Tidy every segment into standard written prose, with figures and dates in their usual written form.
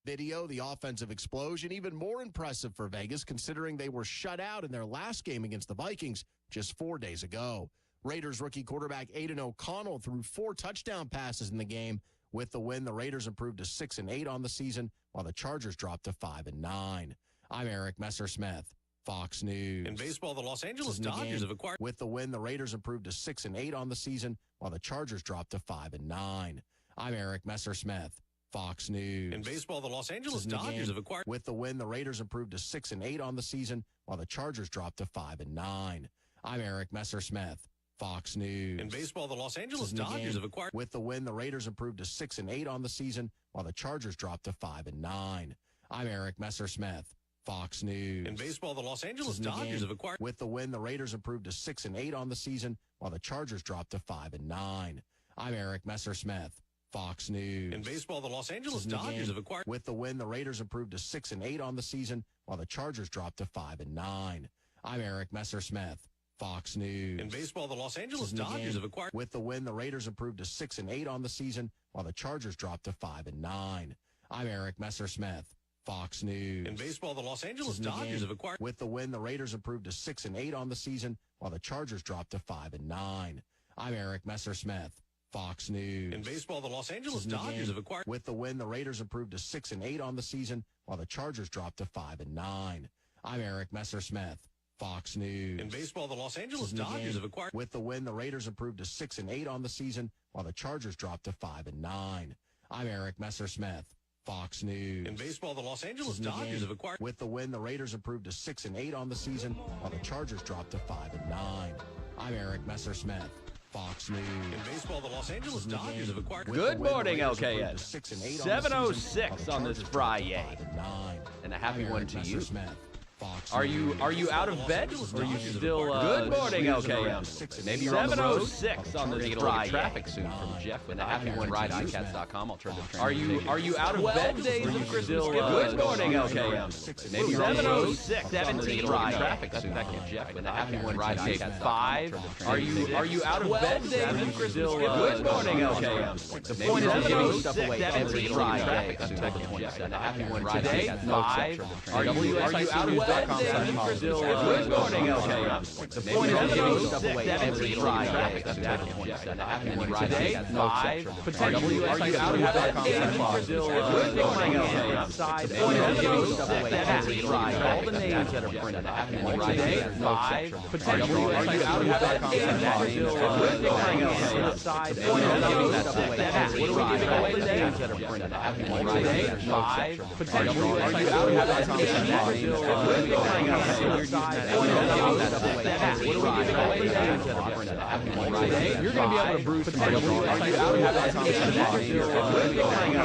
Video, the offensive explosion, even more impressive for Vegas considering they were shut out in their last game against the Vikings just 4 days ago. Raiders rookie quarterback Aiden O'Connell threw 4 touchdown passes in the game. With the win, the Raiders improved to 6-8 on the season, while the Chargers dropped to 5-9. I'm Eric Messersmith, Fox News. In baseball, the Los Angeles Dodgers have acquired. With the win, the Raiders improved to 6-8 on the season, while the Chargers dropped to 5-9. I'm Eric Messersmith, Fox News. In baseball, the Los Angeles Dodgers have acquired. With the win, the Raiders improved to 6-8 on the season, while the Chargers dropped to 5-9. I'm Eric Messersmith, Fox News. In baseball, the Los Angeles Dodgers have acquired. With the win, the Raiders improved to 6-8 on the season, while the Chargers dropped to 5-9. I'm Eric Messersmith, Fox News. In baseball, the Los Angeles Dodgers have acquired. With the win, the Raiders improved to 6-8 on the season, while the Chargers dropped to 5-9. I'm Eric Messersmith, Fox News. In baseball, the Los Angeles Dodgers have acquired. With the win, the Raiders improved to 6-8 on the season, while the Chargers dropped to 5-9. I'm Eric Messersmith, Fox News. In baseball, the Los Angeles Dodgers have acquired. With the win, the Raiders improved to 6-8 on the season, while the Chargers dropped to 5-9. I'm Eric Messersmith, Fox News. In baseball, the Los Angeles Dodgers have acquired. With the win, the Raiders improved to 6-8 on the season, while the Chargers dropped to 5-9. I'm Eric Messersmith, Fox News. In baseball, the Los Angeles Dodgers have acquired. With the win, the Raiders improved to 6-8 on the season, while the Chargers dropped to 5-9. I'm Eric Messersmith, Fox News. In baseball, the Los Angeles Dodgers have acquired. With the win, the Raiders improved to 6-8 on the season, while the Chargers dropped to 5-9. I'm Eric Messersmith, Fox News. In baseball, the Los Angeles Dodgers have acquired. With the win, the Raiders improved to 6-8 on the season, while the Chargers dropped to 5-9. I'm Eric Messersmith, Fox News. In baseball, the Los Angeles Dodgers have acquired. Good morning, LKS. 7:06 on this FriYAY. And a happy one to you. Are you out of bed, or are you still? Good morning, LKS. Maybe you're on the road. 7:06 on this FriYAY. Traffic soon from Jeff with a happy one ride iCats.com. Alternative. Are you out of bed, or are you still? Good morning, LKS. Maybe you're on the road. 7:17 traffic soon from Jeff with a happy one ride iCats. 5. Are you out of bed, or are you still? Good morning, LKS. The point is giving stuff away every Friday until the 27th. A happy one ride. Today, 5. Are you out of bed? Good morning, LKS. The point is giving stuff away every Friday until the 27th. A happy one ride. Today, 5. Potentially, are you out of bed? Good morning, LKS. The point is giving stuff away every Friday. All the names that are printed. A happy one ride. Today, 5. Potentially, are you out of bed? Good morning, LKS. The point is giving stuff away every Friday. All the names that are printed. A happy one ride. Today, 5. Potentially, are you out of bed? Good morning, LKS. You're going to be able to brew some. Are you out of bed? Good morning, LKS.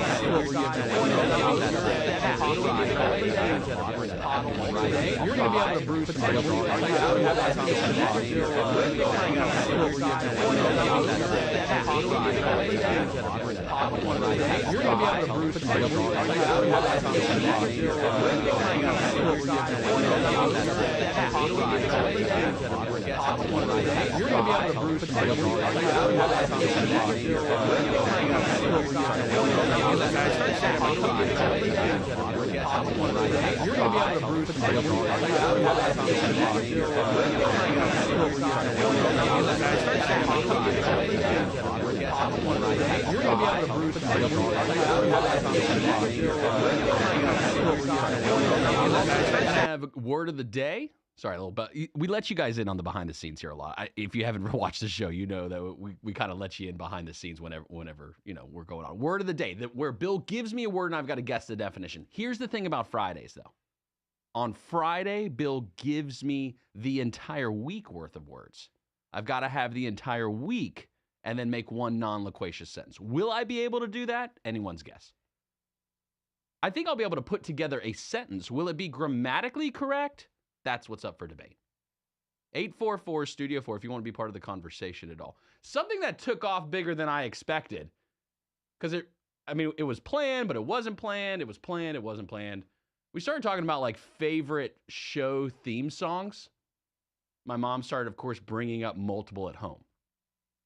You're going to be able to brew some. Are you out of bed? Good morning, LKS. You're going to be able to brew some. Are you out of bed? Good morning, you're going to be able to brew some. Have word of the day. Sorry, a little bit. We let you guys in on the behind the scenes here a lot. If you haven't watched the show, you know that we kind of let you in behind the scenes whenever we're going on. Word of the day, where Bill gives me a word and I've got to guess the definition. Here's the thing about Fridays, though. On Friday, Bill gives me the entire week worth of words. I've got to have the entire week and then make one non-loquacious sentence. Will I be able to do that? Anyone's guess. I think I'll be able to put together a sentence. Will it be grammatically correct? That's what's up for debate. 844-STUDIO-4 if you want to be part of the conversation at all. Something that took off bigger than I expected. Because it was planned, but it wasn't planned. It was planned, it wasn't planned. We started talking about like favorite show theme songs. My mom started, of course, bringing up multiple at home.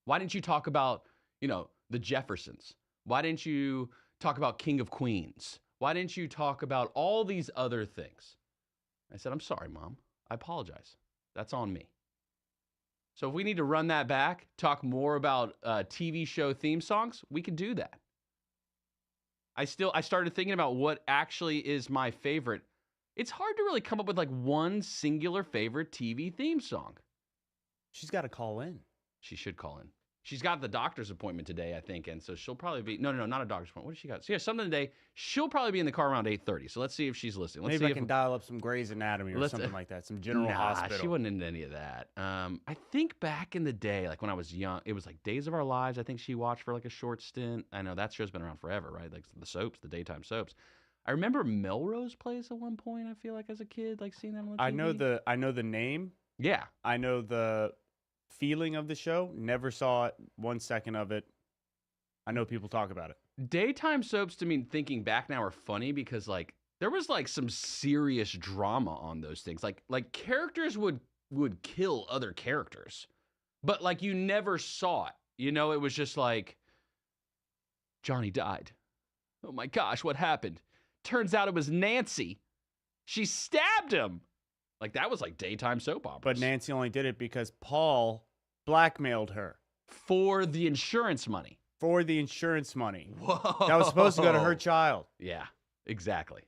Why didn't you talk about, the Jeffersons? Why didn't you talk about King of Queens? Why didn't you talk about all these other things? I said, I'm sorry, Mom. I apologize. That's on me. So if we need to run that back, talk more about TV show theme songs, we can do that. I started thinking about what actually is my favorite. It's hard to really come up with like one singular favorite TV theme song. She's got to call in. She should call in. She's got the doctor's appointment today, I think, and so she'll probably be... No, not a doctor's appointment. What does she got? So yeah, something today. She'll probably be in the car around 8:30, so let's see if she's listening. Let's Maybe see I can dial up some Grey's Anatomy or something like that, some General Hospital. She wasn't into any of that. I think back in the day, like when I was young, it was like Days of Our Lives, I think she watched for like a short stint. I know that show's been around forever, right? Like the soaps, the daytime soaps. I remember Melrose Place at one point, I feel like, as a kid, like seeing them on TV. I know the name. Yeah. I know the feeling of the show. Never saw it, 1 second of it. I know people talk about it. Daytime soaps, to me, thinking back now, are funny because like there was like some serious drama on those things. Like characters would kill other characters, but like you never saw it. You know, it was just like Johnny died. Oh my gosh, what happened? Turns out it was Nancy. She stabbed him. Like that was like daytime soap operas. But Nancy only did it because Paul blackmailed her. For the insurance money. For the insurance money. Whoa. That was supposed to go to her child. Yeah, exactly.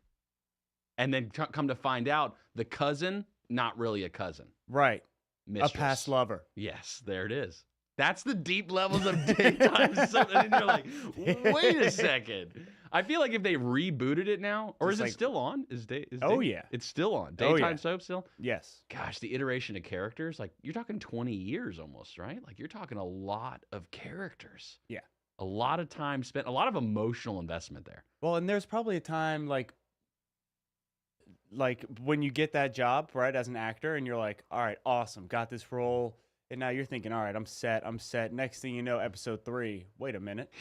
And then come to find out, the cousin, not really a cousin. Right. Mistress. A past lover. Yes, there it is. That's the deep levels of daytime soap. And you're like, wait a second. I feel like if they rebooted it now, or is it still on? Yeah. It's still on. Daytime soap still? Yes. Gosh, the iteration of characters, like you're talking 20 years almost, right? Like you're talking a lot of characters. Yeah. A lot of time spent, a lot of emotional investment there. Well, and there's probably a time like when you get that job, right, as an actor, and you're like, all right, awesome, got this role. And now you're thinking, all right, I'm set. Next thing you know, episode 3. Wait a minute.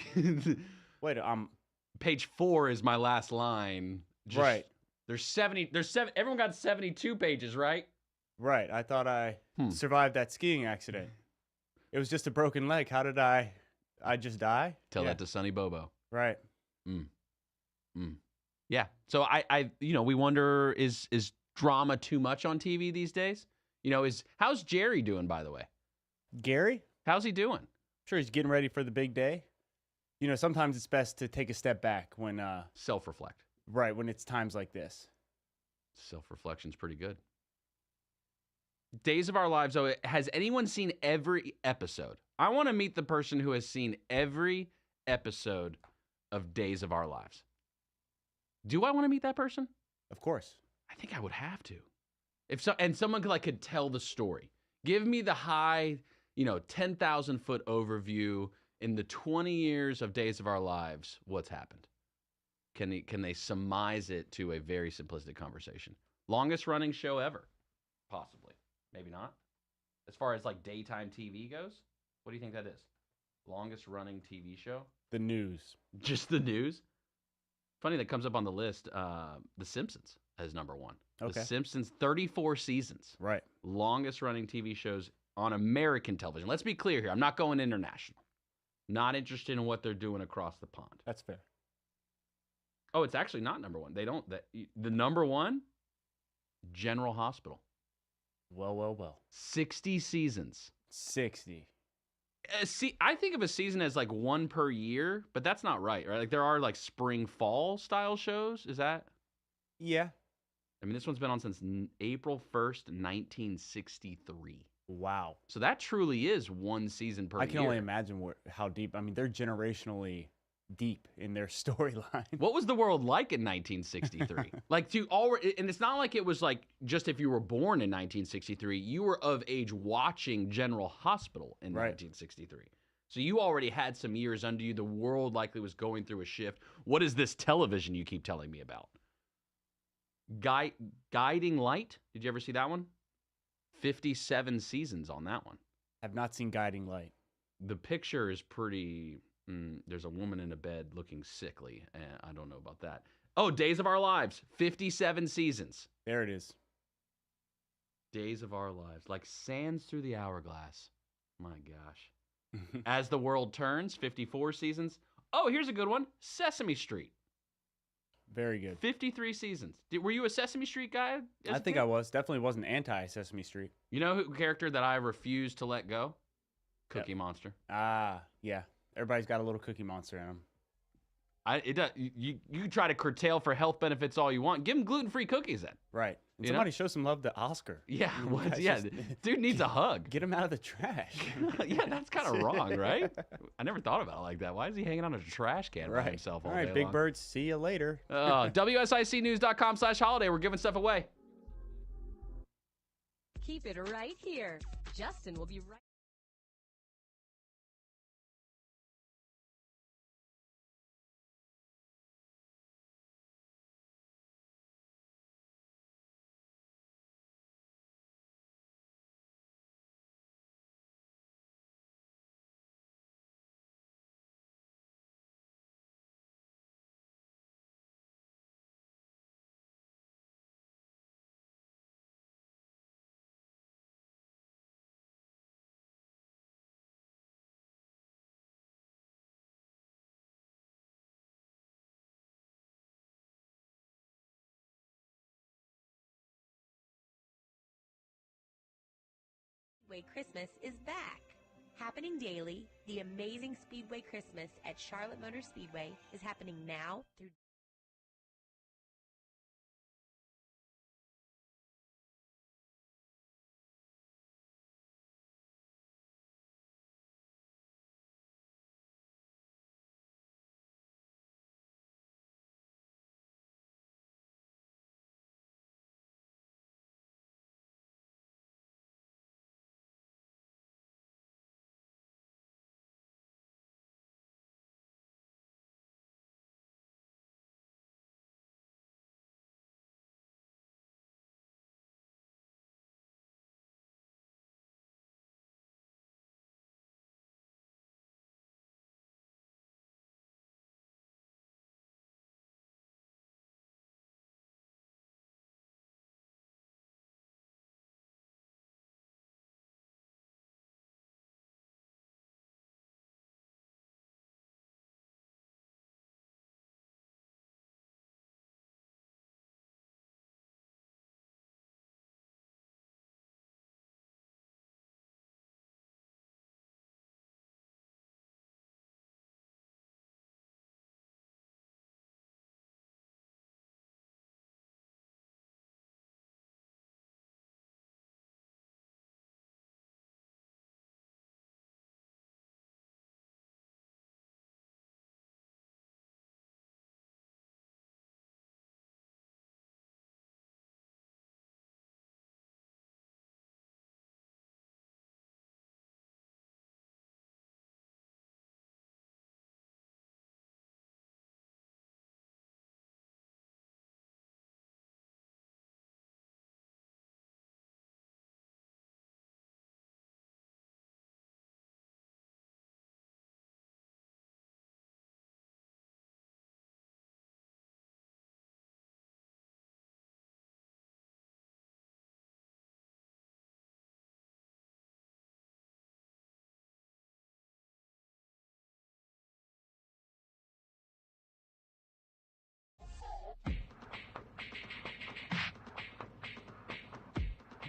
Page 4 is my last line. Right. There's 7. Everyone got 72 pages, right? Right. I thought I survived that skiing accident. It was just a broken leg. How did I just die? Tell that to Sonny Bobo. Right. Yeah. So I we wonder, is drama too much on TV these days? You know, how's Jerry doing, by the way? Gary? How's he doing? Sure, he's getting ready for the big day. You know, sometimes it's best to take a step back when self-reflect. Right, when it's times like this. Self-reflection's pretty good. Days of Our Lives, though, has anyone seen every episode? I want to meet the person who has seen every episode of Days of Our Lives. Do I want to meet that person? Of course. I think I would have to. And someone could tell the story. Give me the high, 10,000-foot overview in the 20 years of Days of Our Lives. What's happened? Can they surmise it to a very simplistic conversation? Longest running show ever, possibly. Maybe not. As far as like daytime TV goes, what do you think that is? Longest running TV show? The news. Just the news? Funny that comes up on the list. The Simpsons as number 1. Okay. The Simpsons, 34 seasons. Right. Longest running TV shows on American television. Let's be clear here. I'm not going international. Not interested in what they're doing across the pond. That's fair. Oh, it's actually not number 1. The number 1, General Hospital. Well. 60 seasons. 60. I think of a season as like 1 per year, but that's not right? Like there are like spring, fall style shows. Is that? Yeah. I mean, this one's been on since April 1st, 1963. Wow. So that truly is 1 season per year. I can only imagine how deep. I mean, they're generationally deep in their storyline. What was the world like in 1963? And it's not like it was like just if you were born in 1963, you were of age watching General Hospital in 1963. So you already had some years under you. The world likely was going through a shift. What is this television you keep telling me about? Guiding Light. Did you ever see that one? 57 seasons on that one. I've not seen Guiding Light. The picture is pretty... there's a woman in a bed looking sickly. I don't know about that. Oh, Days of Our Lives. 57 seasons. There it is. Days of Our Lives. Like sands through the hourglass. My gosh. As the World Turns. 54 seasons. Oh, here's a good one. Sesame Street. Very good. 53 seasons. Were you a Sesame Street guy? I think I was. Definitely wasn't anti-Sesame Street. You know who character that I refuse to let go? Cookie Monster. Ah, yeah. Everybody's got a little Cookie Monster in them. You try to curtail for health benefits all you want. Give him gluten-free cookies then. Right. And somebody show some love to Oscar. Yeah, dude needs a hug. Get him out of the trash. Yeah, that's kind of wrong, right? I never thought about it like that. Why is he hanging on a trash can by himself all day Big long? Bird, see you later. WSICnews.com/holiday. We're giving stuff away. Keep it right here. Justin will be right. Speedway Christmas is back. Happening daily, the amazing Speedway Christmas at Charlotte Motor Speedway is happening now through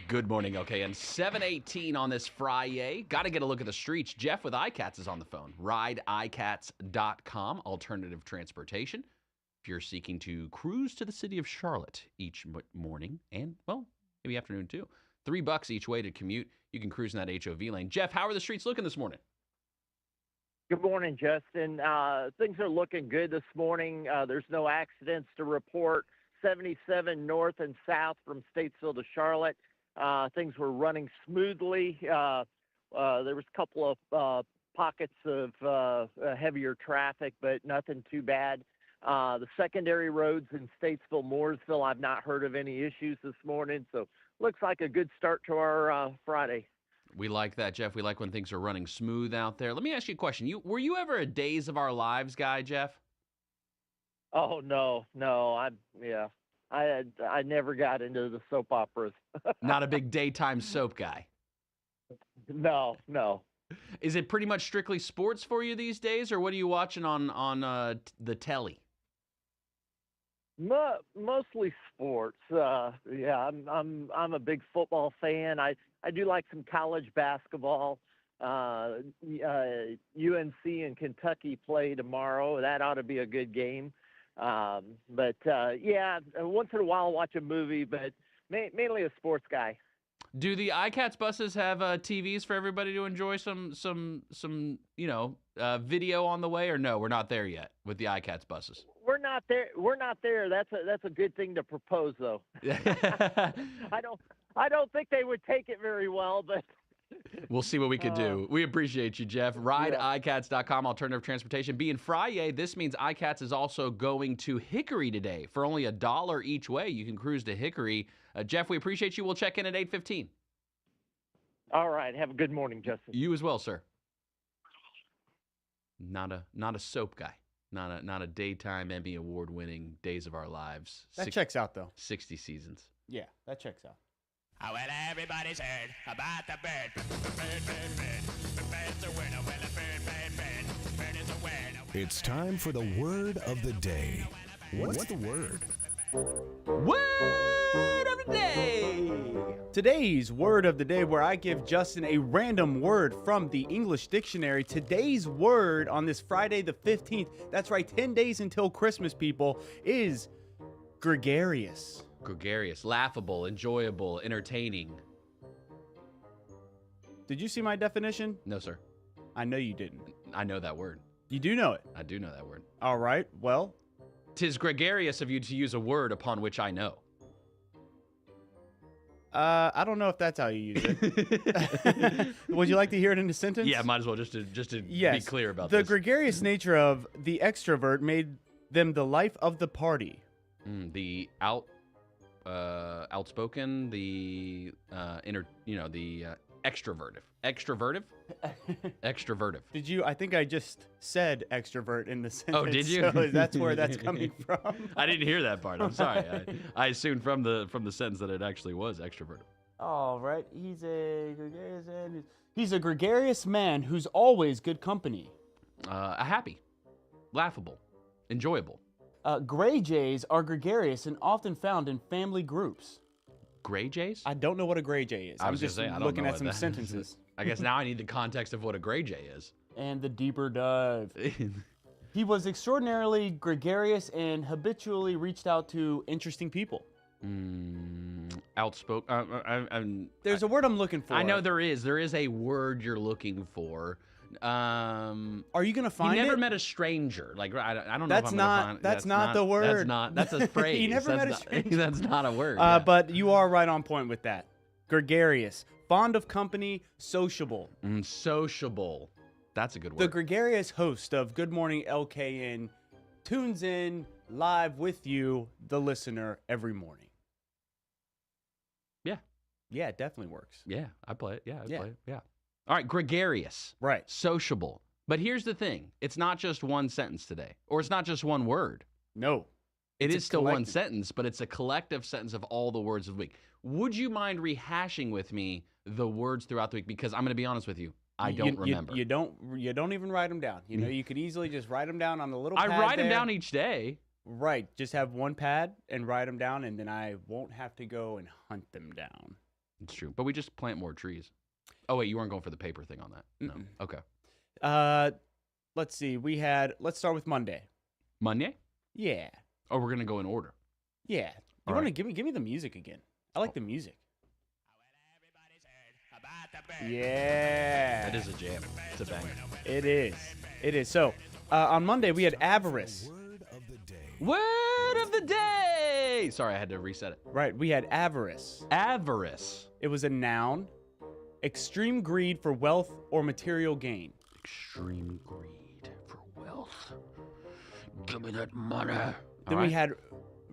Good morning, okay, and 7:18 on this FriYAY. Got to get a look at the streets. Jeff with iCats is on the phone. RideICats.com, alternative transportation. If you're seeking to cruise to the city of Charlotte each morning and, well, maybe afternoon too. $3 each way to commute. You can cruise in that HOV lane. Jeff, how are the streets looking this morning? Good morning, Justin. Things are looking good this morning. There's no accidents to report. 77 north and south from Statesville to Charlotte. Things were running smoothly. There was a couple of pockets of heavier traffic, but nothing too bad. The secondary roads in Statesville, Mooresville, I've not heard of any issues this morning. So looks like a good start to our Friday. We like that, Jeff. We like when things are running smooth out there. Let me ask you a question. Were you ever a Days of Our Lives guy, Jeff? Oh, no. I never got into the soap operas. Not a big daytime soap guy. No. Is it pretty much strictly sports for you these days, or what are you watching on the telly? Mostly sports. Yeah, I'm a big football fan. I do like some college basketball. UNC and Kentucky play tomorrow. That ought to be a good game. Yeah, once in a while I'll watch a movie, but mainly a sports guy. Do the iCats buses have TVs for everybody to enjoy some video on the way, or no? We're not there yet with the iCats buses. We're not there. That's a good thing to propose, though. I don't think they would take it very well, but we'll see what we could do. We appreciate you, Jeff. RideICats.com, alternative transportation. Being FriYAY, this means iCats is also going to Hickory today. For only $1 each way, you can cruise to Hickory. Jeff, we appreciate you. We'll check in at 8:15. All right. Have a good morning, Justin. You as well, sir. Not a soap guy. Not a daytime Emmy award-winning Days of Our Lives. That checks out, though. 60 seasons. Yeah, that checks out. Oh, well, everybody's heard about the bird. The bird's a winner. Well, a bird is a winner. It's time for the word of the day. What's the word? Word of the day! Today's word of the day, where I give Justin a random word from the English dictionary. Today's word on this Friday the 15th, that's right, 10 days until Christmas, people, is gregarious. Gregarious, laughable, enjoyable, entertaining. Did you see my definition? No, sir. I know you didn't. I know that word. You do know it. I do know that word. All right, well. 'Tis gregarious of you to use a word upon which I know. I don't know if that's how you use it. Would you like to hear it in a sentence? Yeah, might as well, just to yes. be clear about this. this. The gregarious nature of the extrovert made them the life of the party. The outspoken, the extrovertive. Extrovertive? Extrovertive. Did you? I think I just said extrovert in the sentence. Oh, did you? So that's where that's coming from. I didn't hear that part. I'm sorry. I assumed from the sentence that it actually was extrovertive. All right. He's a gregarious man who's always good company. Happy, laughable, enjoyable. Gray jays are gregarious and often found in family groups. Gray jays? I don't know what a gray jay is. I'm just looking at some sentences. I guess now I need the context of what a gray jay is. And the deeper dive. He was extraordinarily gregarious and habitually reached out to interesting people. Outspoken. There's a word I'm looking for. I know there is. There is a word you're looking for. Are you gonna find it? He never met a stranger. Like I don't know. That's if I'm not. gonna find, that's not the word. That's not. That's a phrase. He never met a stranger. That's not a word. But you are right on point with that. Gregarious, fond of company, sociable. Sociable. That's a good word. The gregarious host of Good Morning LKN tunes in live with you, the listener, every morning. Yeah. Yeah, it definitely works. Yeah, I play it. Yeah, I play it. Yeah. All right, gregarious. Right. Sociable. But here's the thing. It's not just one sentence today, or it's not just one word. No. It is still one sentence, but it's a collective sentence of all the words of the week. Would you mind rehashing with me the words throughout the week? Because I'm going to be honest with you. I don't remember. You don't even write them down. You know, you could easily just write them down on the little pad I write them there. down each day. Right. Just have one pad and write them down, and then I won't have to go and hunt them down. It's true. But we just plant more trees. Oh, wait, you weren't going for the paper thing on that? No. Okay. Let's see. Let's start with Monday. Monday? Yeah. Oh, we're going to go in order. Yeah. You want to give me the music again? I like the music. Yeah. That is a jam. It's a banger. It is. It is. So, on Monday, we had avarice. Word of the day. Word of the day! Sorry, I had to reset it. Right. We had avarice. Avarice. It was a noun. Extreme greed for wealth or material gain. Extreme greed for wealth. Give me that money. Then we had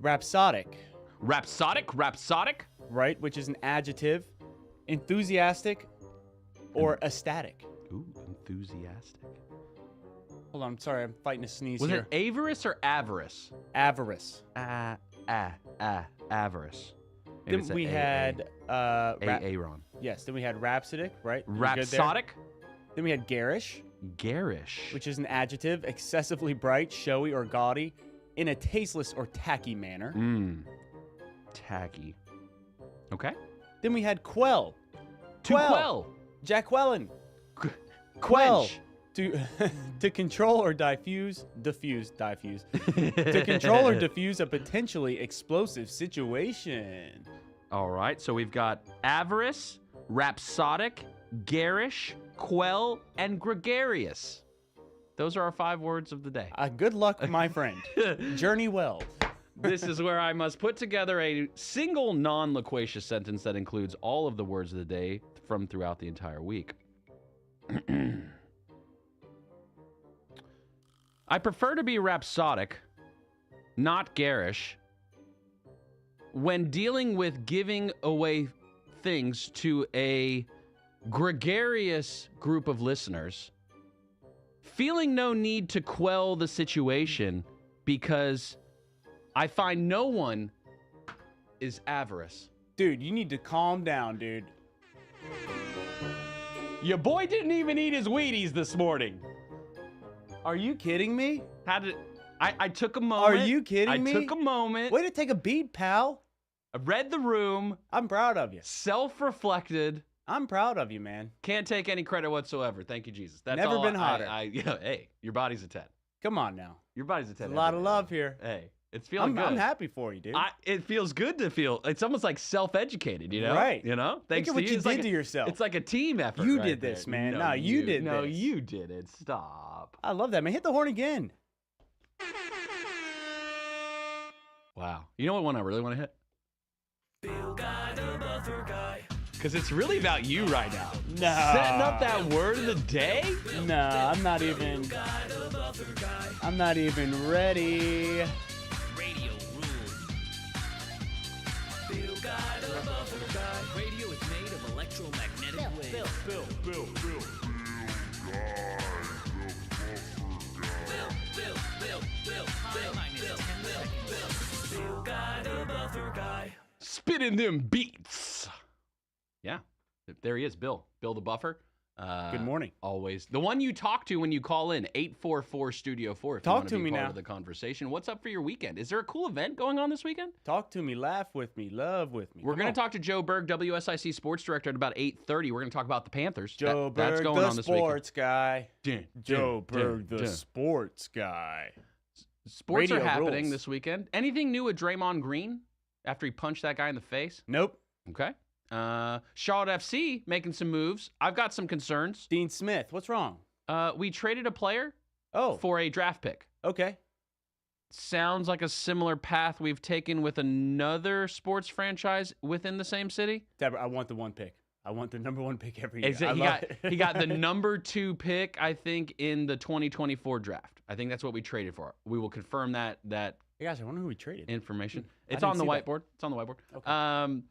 rhapsodic. Rhapsodic? Right, which is an adjective. Enthusiastic or ecstatic. Ooh, enthusiastic. Hold on, I'm sorry, I'm fighting a sneeze Was here. it avarice or avarice? Avarice. Avarice. Then we had Aaron. Yes, then we had rhapsodic, right? You good there? Rhapsodic? Then we had garish. Garish. Which is an adjective, excessively bright, showy, or gaudy. in a tasteless or tacky manner. Tacky. Okay. Then we had quell. To quell. Jack Quellen. Quench. To control or diffuse. To control or diffuse a potentially explosive situation. All right, so we've got avarice, rhapsodic, garish, quell, and gregarious. Those are our 5 words of the day. Good luck, my friend. Journey well. This is where I must put together a single non-loquacious sentence that includes all of the words of the day from throughout the entire week. I prefer to be rhapsodic, not garish, when dealing with giving away things to a gregarious group of listeners, feeling no need to quell the situation because I find no one is avarice. Dude, you need to calm down, dude. Your boy didn't even eat his Wheaties this morning. Are you kidding me? I took a moment. Are you kidding me? I took a moment. Way to take a beat, pal. I read the room. I'm proud of you. Self-reflected. I'm proud of you, man. Can't take any credit whatsoever. Thank you, Jesus. That's Never all been hotter. Hey, your body's a 10. Come on now. Your body's a 10. There's a lot of love here. Hey, it's feeling good. I'm happy for you, dude. It feels good to feel. It's almost like self-educated, you know? Right. You know? Thanks Look at what to you It's did like to yourself. It's like a team effort. You right did this, there. man. No, you did No, this. you did it. Stop. I love that, man. Hit the horn again. Wow. You know what one I really want to hit? Because it's really about you right now. No. Setting up that word of the day? No, I'm not even ready. Radio rules. Radio is made of electromagnetic waves. Bill. Bill Guy, the buffer guy. Spitting them beats. Yeah. There he is, Bill. Bill the Buffer. Good morning. Always. The one you talk to when you call in, 844-STUDIO-4 if Talk you want to to be me part now. of the conversation. What's up for your weekend? Is there a cool event going on this weekend? Talk to me, laugh with me, love with me. We're going to talk to Joe Berg, WSIC sports director, at about 8:30. We're going to talk about the Panthers. Joe Berg, that's going the on this sports guy. weekend. Joe Berg, the sports guy. Sports Radio are happening rules. this weekend. Anything new with Draymond Green after he punched that guy in the face? Nope. Okay. Charlotte FC making some moves. I've got some concerns. Dean Smith, what's wrong? We traded a player Oh, for a draft pick. okay. Sounds like a similar path we've taken with another sports franchise within the same city. Deborah, I want the 1 pick. I want the number 1 pick every year. He got the number 2 pick, I think, in the 2024 draft. I think that's what we traded for. We will confirm that Hey guys, I wonder who we traded. information. I It's didn't on the see that. whiteboard. It's on the whiteboard. Okay.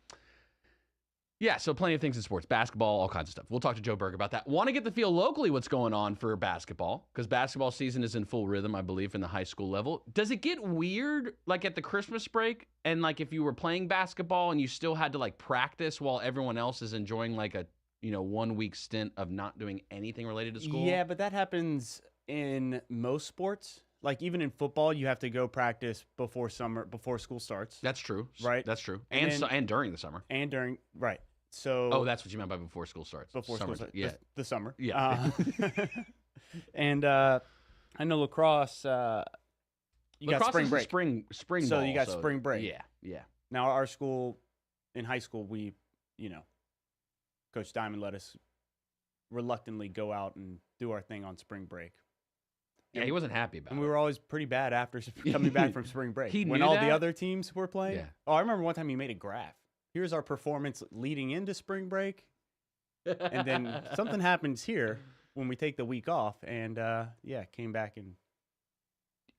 Yeah, so plenty of things in sports, basketball, all kinds of stuff. We'll talk to Joe Berg about that. Want to get the feel locally what's going on for basketball, because basketball season is in full rhythm, I believe, in the high school level. Does it get weird, like at the Christmas break, and like if you were playing basketball and you still had to like practice while everyone else is enjoying like a 1 week stint of not doing anything related to school? Yeah, but that happens in most sports. Like even in football, you have to go practice before school starts. That's true. Right. That's true. And And then- and during the summer. And during, right. So Oh, that's what you meant by before school starts. before Summer, school starts. Yeah. The summer. Yeah. And I know lacrosse, you got Lacrosse spring is break. Spring So ball, you got spring break. Yeah. Now our school, in high school, we, Coach Diamond let us reluctantly go out and do our thing on spring break. Yeah, he wasn't happy about And it. we were always pretty bad after coming back from spring break. He when knew all that? the other teams were playing. Yeah. Oh, I remember one time he made a graph. Here's our performance leading into spring break. And then something happens here when we take the week off. And, came back and.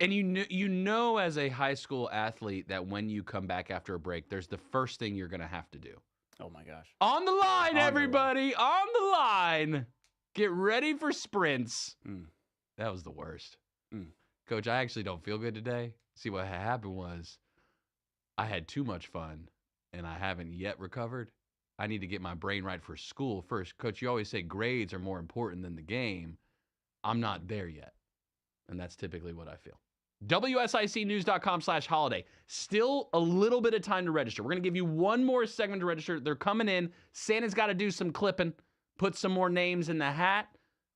And you know as a high school athlete that when you come back after a break, there's the first thing you're going to have to do. Oh, my gosh. On the line, On the everybody. On the line. Get ready for sprints. Mm. That was the worst. Mm. Coach, I actually don't feel good today. See, what happened was I had too much fun, and I haven't yet recovered. I need to get my brain right for school first. Coach, you always say grades are more important than the game. I'm not there yet. And that's typically what I feel. WSICnews.com/holiday. Still a little bit of time to register. We're going to give you one more segment to register. They're coming in. Santa's got to do some clipping, put some more names in the hat.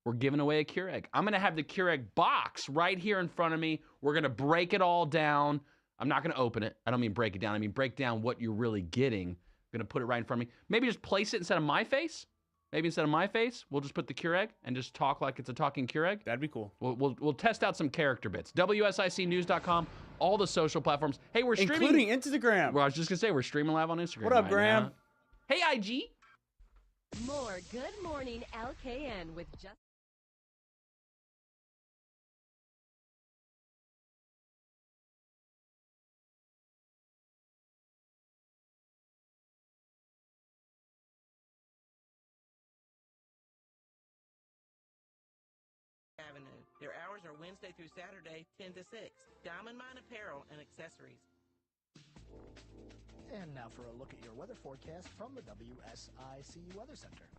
We're giving away a Keurig. I'm going to have the Keurig box right here in front of me. We're going to break it all down. I'm not going to open it. I don't mean break it down. I mean break down what you're really getting. I'm going to put it right in front of me. Maybe just place it instead of my face. Maybe instead of my face, we'll just put the Keurig and just talk like it's a talking Keurig. That'd be cool. We'll test out some character bits. WSICnews.com, all the social platforms. Hey, we're streaming. Including Instagram. Well, I was just going to say, we're streaming live on Instagram. What up, right Graham? now. Hey, IG. More Good Morning LKN with Justin. Avenue. Their hours are Wednesday through Saturday, 10 to 6. Diamond Mine Apparel and Accessories. And now for a look at your weather forecast from the WSIC Weather Center.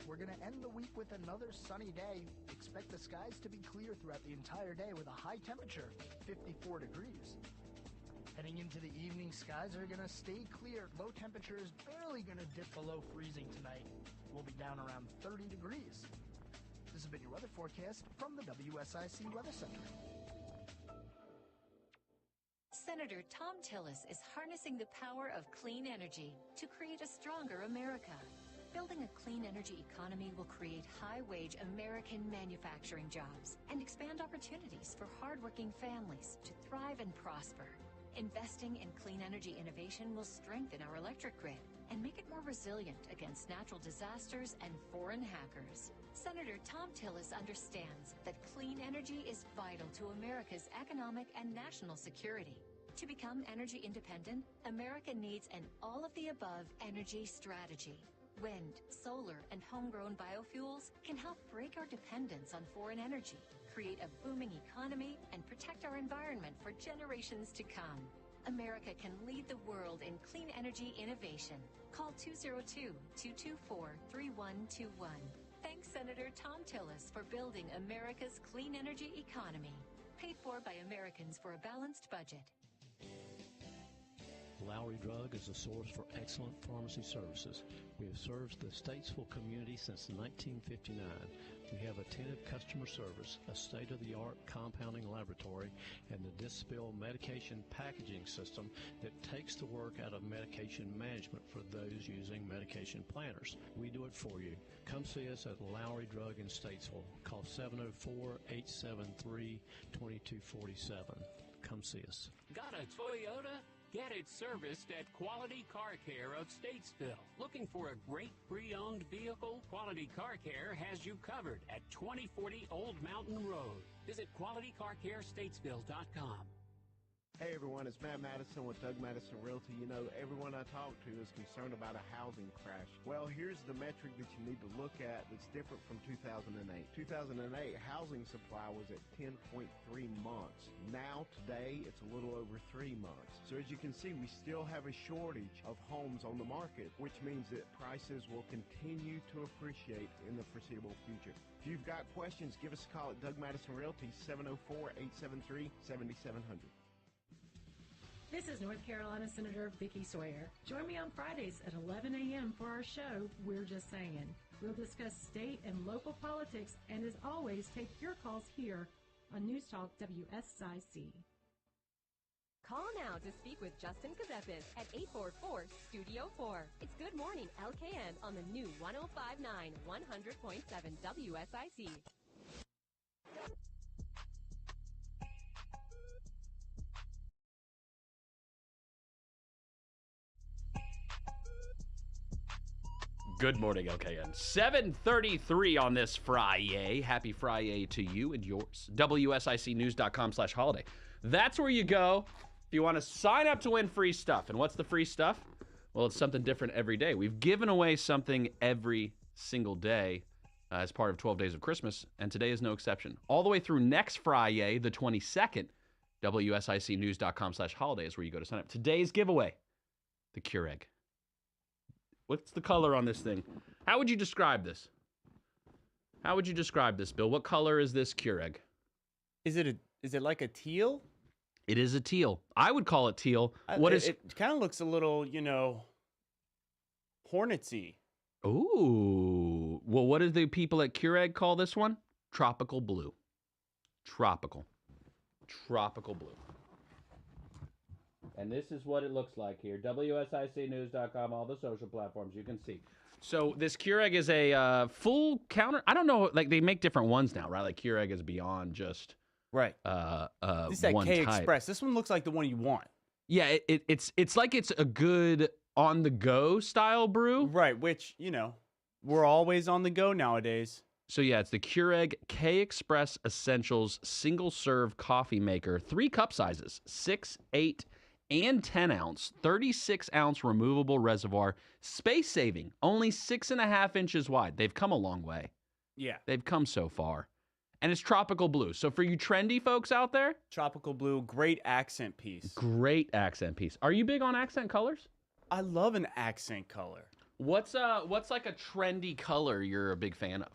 We're going to end the week with another sunny day. Expect the skies to be clear throughout the entire day with a high temperature, 54 degrees. Heading into the evening, skies are going to stay clear. Low temperature is barely going to dip below freezing tonight. We'll be down around 30 degrees. This has been your weather forecast from the WSIC Weather Center. Senator Tom Tillis is harnessing the power of clean energy to create a stronger America. Building a clean energy economy will create high-wage American manufacturing jobs and expand opportunities for hardworking families to thrive and prosper. Investing in clean energy innovation will strengthen our electric grid and make it more resilient against natural disasters and foreign hackers. Senator Tom Tillis understands that clean energy is vital to America's economic and national security. To become energy independent, America needs an all-of-the-above energy strategy. Wind, solar, and homegrown biofuels can help break our dependence on foreign energy, create a booming economy, and protect our environment for generations to come. America can lead the world in clean energy innovation. Call 202-224-3121. Thanks, Senator Tom Tillis, for building America's clean energy economy. Paid for by Americans for a balanced budget. Lowry Drug is a source for excellent pharmacy services. We have served the Statesville community since 1959. We have attentive customer service, a state-of-the-art compounding laboratory, and the Dispill medication packaging system that takes the work out of medication management for those using medication planners. We do it for you. Come see us at Lowry Drug in Statesville. Call 704-873-2247. Come see us. Got a Toyota? Get it serviced at Quality Car Care of Statesville. Looking for a great pre-owned vehicle? Quality Car Care has you covered at 2040 Old Mountain Road. Visit QualityCarCareStatesville.com. Hey everyone, it's Matt Madison with Doug Madison Realty. You know, everyone I talk to is concerned about a housing crash. Well, here's the metric that you need to look at that's different from 2008. 2008, housing supply was at 10.3 months. Now, today, it's a little over 3 months. So as you can see, we still have a shortage of homes on the market, which means that prices will continue to appreciate in the foreseeable future. If you've got questions, give us a call at Doug Madison Realty, 704-873-7700. This is North Carolina Senator Vicki Sawyer. Join me on Fridays at 11 a.m. for our show, We're Just Saying. We'll discuss state and local politics, and as always, take your calls here on News Talk WSIC. Call now to speak with Justin Ckezepis at 844-STUDIO-4. It's Good Morning LKN on the new 105.9, 100.7 WSIC. Good morning, LKN. 7:33 on this FriYAY. Happy FriYAY to you and yours. WSICnews.com/holiday. That's where you go if you want to sign up to win free stuff. And what's the free stuff? Well, it's something different every day. We've given away something every single day as part of 12 Days of Christmas, and today is no exception. All the way through next FriYAY, the 22nd, WSICnews.com/holiday is where you go to sign up. Today's giveaway, the Keurig. What's the color on this thing? How would you describe this? How would you describe this, Bill? What color is this Keurig? Is it a Is it like a teal? It is a teal. I would call it teal. It kind of looks a little, hornetsy. Ooh. Well, what do the people at Keurig call this one? Tropical blue. Tropical blue. And this is what it looks like here. WSICnews.com, all the social platforms, you can see. So this Keurig is a full counter. I don't know, like they make different ones now, right? Like Keurig is beyond just right. This is that one K-Express. type. This one looks like the one you want. Yeah, it's like it's a good on-the-go style brew. Right, which, we're always on the go nowadays. So yeah, it's the Keurig K-Express Essentials single-serve coffee maker. 3 cup sizes, 6, 8, and 10 ounce, 36 ounce removable reservoir, space saving, only 6.5 inches wide. They've come a long way. Yeah. They've come so far. And it's tropical blue. So for you trendy folks out there, tropical blue, great accent piece. Great accent piece. Are you big on accent colors? I love an accent color. What's like a trendy color you're a big fan of?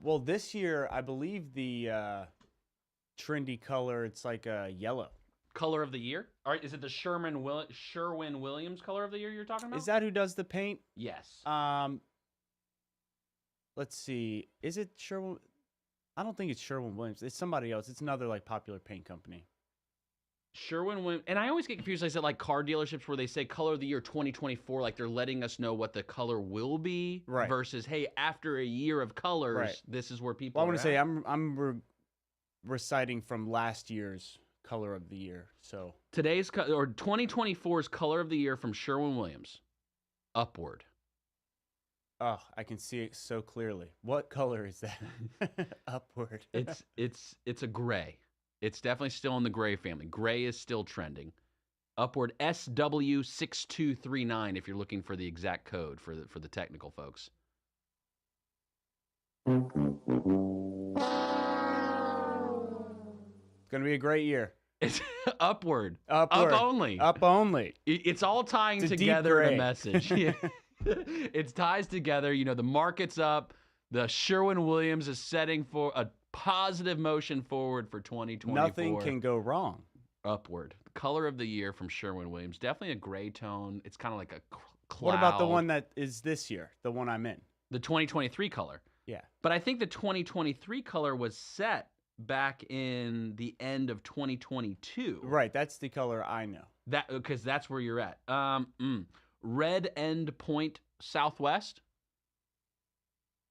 Well, this year I believe the trendy color, it's like a yellow. Color of the year? All right, is it the Sherwin-Williams color of the year you're talking about? Is that who does the paint? Yes. Let's see. Is it Sherwin? I don't think it's Sherwin-Williams. It's somebody else. It's another like popular paint company. Sherwin-Williams. And I always get confused. I said like car dealerships where they say color of the year 2024, like they're letting us know what the color will be. Right. Versus, hey, after a year of colors, right. This is where people. Well, I want to say I'm reciting from last year's color of the year. So today's or 2024's color of the year from Sherwin-Williams, Upward. Oh, I can see it so clearly. What color is that? Upward. It's a gray. It's definitely still in the gray family. Gray is still trending. Upward SW6239 if you're looking for the exact code for the technical folks. It's going to be a great year. It's upward. Upward. Up only. Up only. It's all tying together in a message. Yeah. It ties together. The market's up. The Sherwin-Williams is setting for a positive motion forward for 2024. Nothing can go wrong. Upward. Color of the year from Sherwin-Williams. Definitely a gray tone. It's kind of like a cloud. What about the one that is this year? The one I'm in? The 2023 color. Yeah. But I think the 2023 color was set back in the end of 2022. Right. That's the color I know. Because that's where you're at. Red End Point Southwest.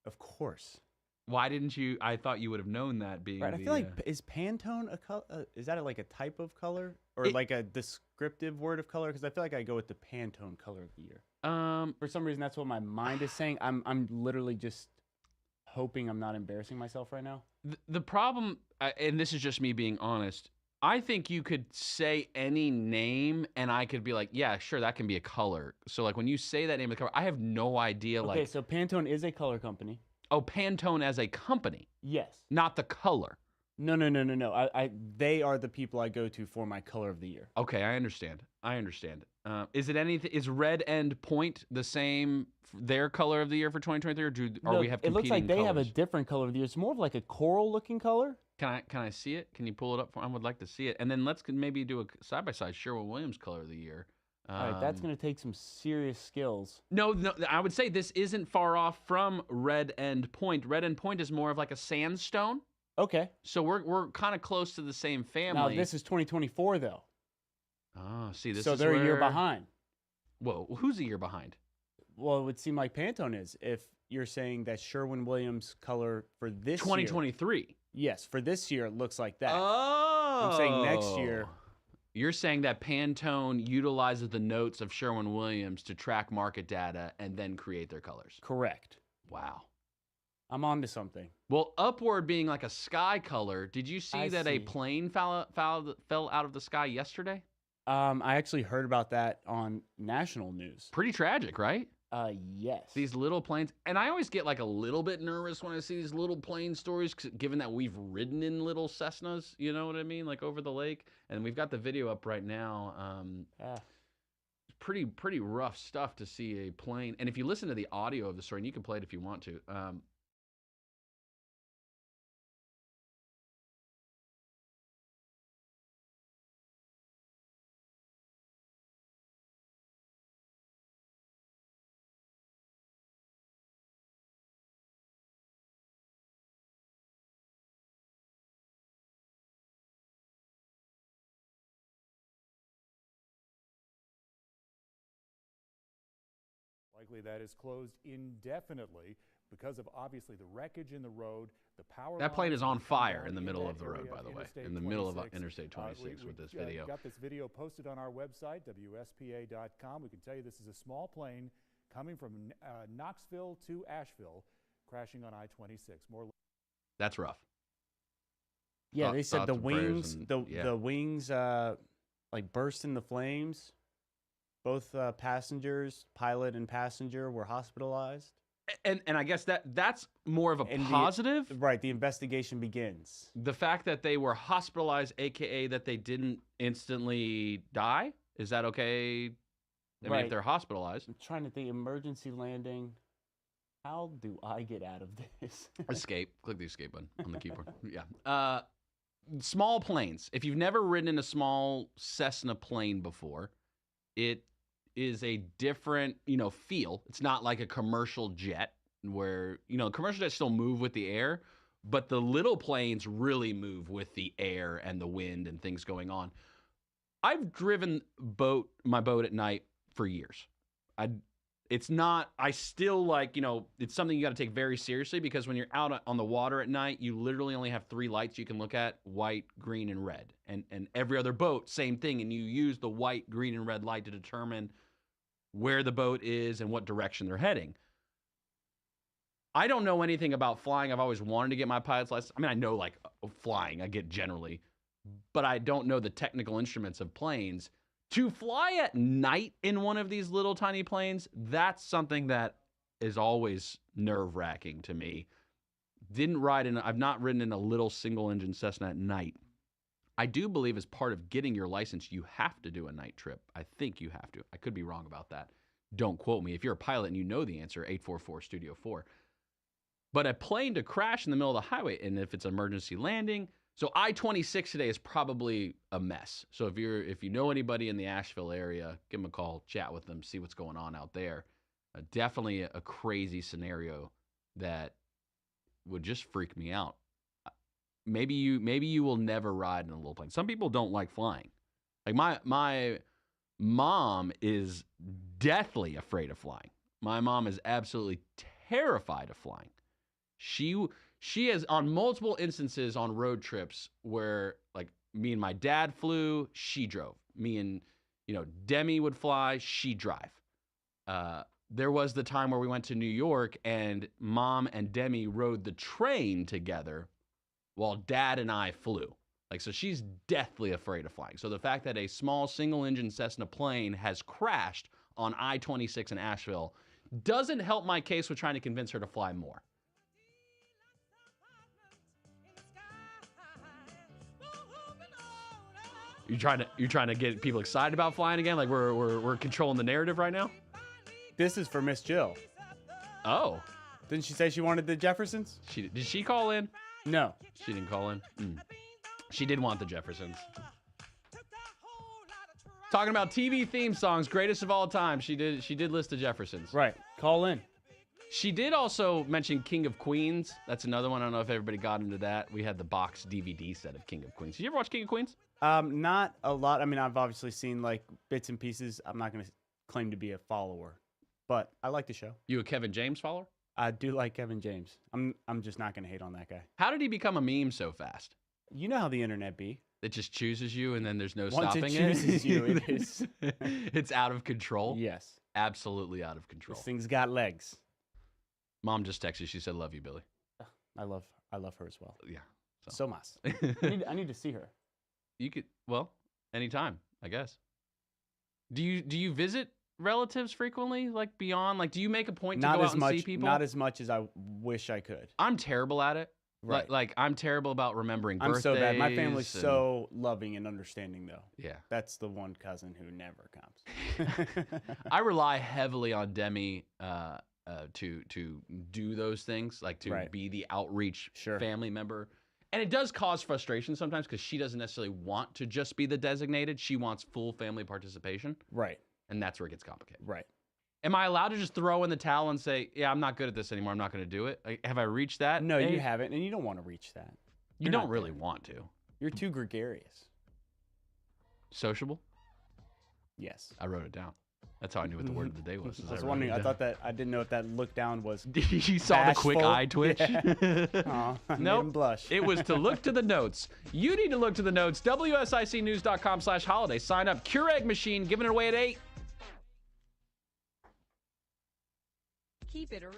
Of course. Why didn't you? I thought you would have known that being. Right. I feel like is Pantone a color? Is that like a type of color or like a descriptive word of color? Because I feel like I go with the Pantone color of the year. For some reason, that's what my mind is saying. I'm literally just hoping I'm not embarrassing myself right now. The problem, and this is just me being honest, I think you could say any name and I could be like, yeah, sure, that can be a color. So like when you say that name of the color, I have no idea. Okay, so Pantone is a color company. Oh, Pantone as a company? Yes. Not the color? No. They are the people I go to for my color of the year. Okay, I understand. Is Red End Point the same, their color of the year for 2023, or we have competing It looks like they colors? have a different color of the year. It's more of like a coral-looking color. Can I see it? Can you pull it up? I would like to see it. And then let's maybe do a side-by-side Sherwin-Williams color of the year. All right, that's going to take some serious skills. No, I would say this isn't far off from Red End Point. Red End Point is more of like a sandstone. Okay. So we're kind of close to the same family. Now, this is 2024, though. Oh, see, this so is they're where... a year behind. Whoa, who's a year behind? Well, it would seem like Pantone is if you're saying that Sherwin-Williams color for this 2023. Year. Yes, for this year, it looks like that. Oh. I'm saying next year. You're saying that Pantone utilizes the notes of Sherwin-Williams to track market data and then create their colors. Correct. Wow. I'm on to something. Well, Upward being like a sky color, did you see a plane fell out of the sky yesterday? I actually heard about that on national news. Pretty tragic, right? Yes. These little planes. And I always get like a little bit nervous when I see these little plane stories, given that we've ridden in little Cessnas, you know what I mean? Like over the lake. And we've got the video up right now. Pretty rough stuff to see a plane. And if you listen to the audio of the story, and you can play it if you want to, specifically that is closed indefinitely because of obviously the wreckage in the road. The power That plane is lines on that come fire down in the in middle that of the road, area by the way, Interstate in the middle of 26. Interstate 26 with this video. Got this video posted on our website, WSPA.com. We can tell you this is a small plane coming from Knoxville to Asheville, crashing on I-26. That's rough. Yeah, they said the wings, and, the wings, like burst into flames. Both passengers, pilot and passenger, were hospitalized. And I guess that's more of a positive. Right, the investigation begins. The fact that they were hospitalized, aka that they didn't instantly die, is that okay? I mean, if they're hospitalized. I'm trying to think, emergency landing. How do I get out of this? Escape. Click the escape button on the keyboard. Yeah. Small planes. If you've never ridden in a small Cessna plane before, it is a different, feel. It's not like a commercial jet where, commercial jets still move with the air, but the little planes really move with the air and the wind and things going on. I've driven my boat at night for years. I still like, it's something you got to take very seriously because when you're out on the water at night, you literally only have 3 lights you can look at, white, green, and red. And every other boat, same thing. And you use the white, green, and red light to determine where the boat is and what direction they're heading. I don't know anything about flying. I've always wanted to get my pilot's license. I mean, I know flying, I get generally, but I don't know the technical instruments of planes. To fly at night in one of these little tiny planes, that's something that is always nerve-wracking to me. I've not ridden in a little single-engine Cessna at night. I do believe as part of getting your license, you have to do a night trip. I think you have to. I could be wrong about that. Don't quote me. If you're a pilot and you know the answer, 844-STUDIO-4. But a plane to crash in the middle of the highway, and if it's emergency landing, so I-26 today is probably a mess. So if you know anybody in the Asheville area, give them a call, chat with them, see what's going on out there. Definitely a crazy scenario that would just freak me out. Maybe you will never ride in a little plane. Some people don't like flying. Like my mom is deathly afraid of flying. My mom is absolutely terrified of flying. She has on multiple instances on road trips where me and my dad flew, she drove. Me and Demi would fly, she'd drive. There was the time where we went to New York and Mom and Demi rode the train together while Dad and I flew. So she's deathly afraid of flying. So the fact that a small single-engine Cessna plane has crashed on I-26 in Asheville doesn't help my case with trying to convince her to fly more. You trying to get people excited about flying again? Like we're controlling the narrative right now? This is for Miss Jill. Oh. Didn't she say she wanted the Jeffersons? Did she call in? No. She didn't call in? She did want the Jeffersons. Talking about TV theme songs, greatest of all time. She did list the Jeffersons. Right. Call in. She did also mention King of Queens. That's another one. I don't know if everybody got into that. We had the box DVD set of King of Queens. Did you ever watch King of Queens? Not a lot. I mean, I've obviously seen bits and pieces. I'm not going to claim to be a follower, but I like the show. You a Kevin James follower? I do like Kevin James. I'm just not going to hate on that guy. How did he become a meme so fast? You know how the internet be. It just chooses you and then there's no Once stopping it. Once it chooses you, it is. It's out of control? Yes. Absolutely out of control. This thing's got legs. Mom just texted. She said, "Love you, Billy." I love her as well. Yeah. So mas. I need to see her. You could, anytime, I guess. Do you visit relatives frequently? Beyond, do you make a point to go out and see people? Not as much as I wish I could. I'm terrible at it. Right. I'm terrible about remembering birthdays. I'm so bad. My family's so loving and understanding, though. Yeah. That's the one cousin who never comes. I rely heavily on Demi to do those things, to be the outreach family member. And it does cause frustration sometimes because she doesn't necessarily want to just be the designated. She wants full family participation. Right. And that's where it gets complicated. Right. Am I allowed to just throw in the towel and say, yeah, I'm not good at this anymore. I'm not going to do it? Have I reached that? No, you haven't. And you don't want to reach that. You don't really want to. You're too gregarious. Sociable? Yes. I wrote it down. That's how I knew what the word of the day was. I was wondering. I didn't know if that look down was. You saw bashful. the quick eye twitch. Yeah. Aw, I made him blush. It was to look to the notes. You need to look to the notes. WSICnews.com/holiday. Sign up. Keurig machine giving it away at 8. Keep it around.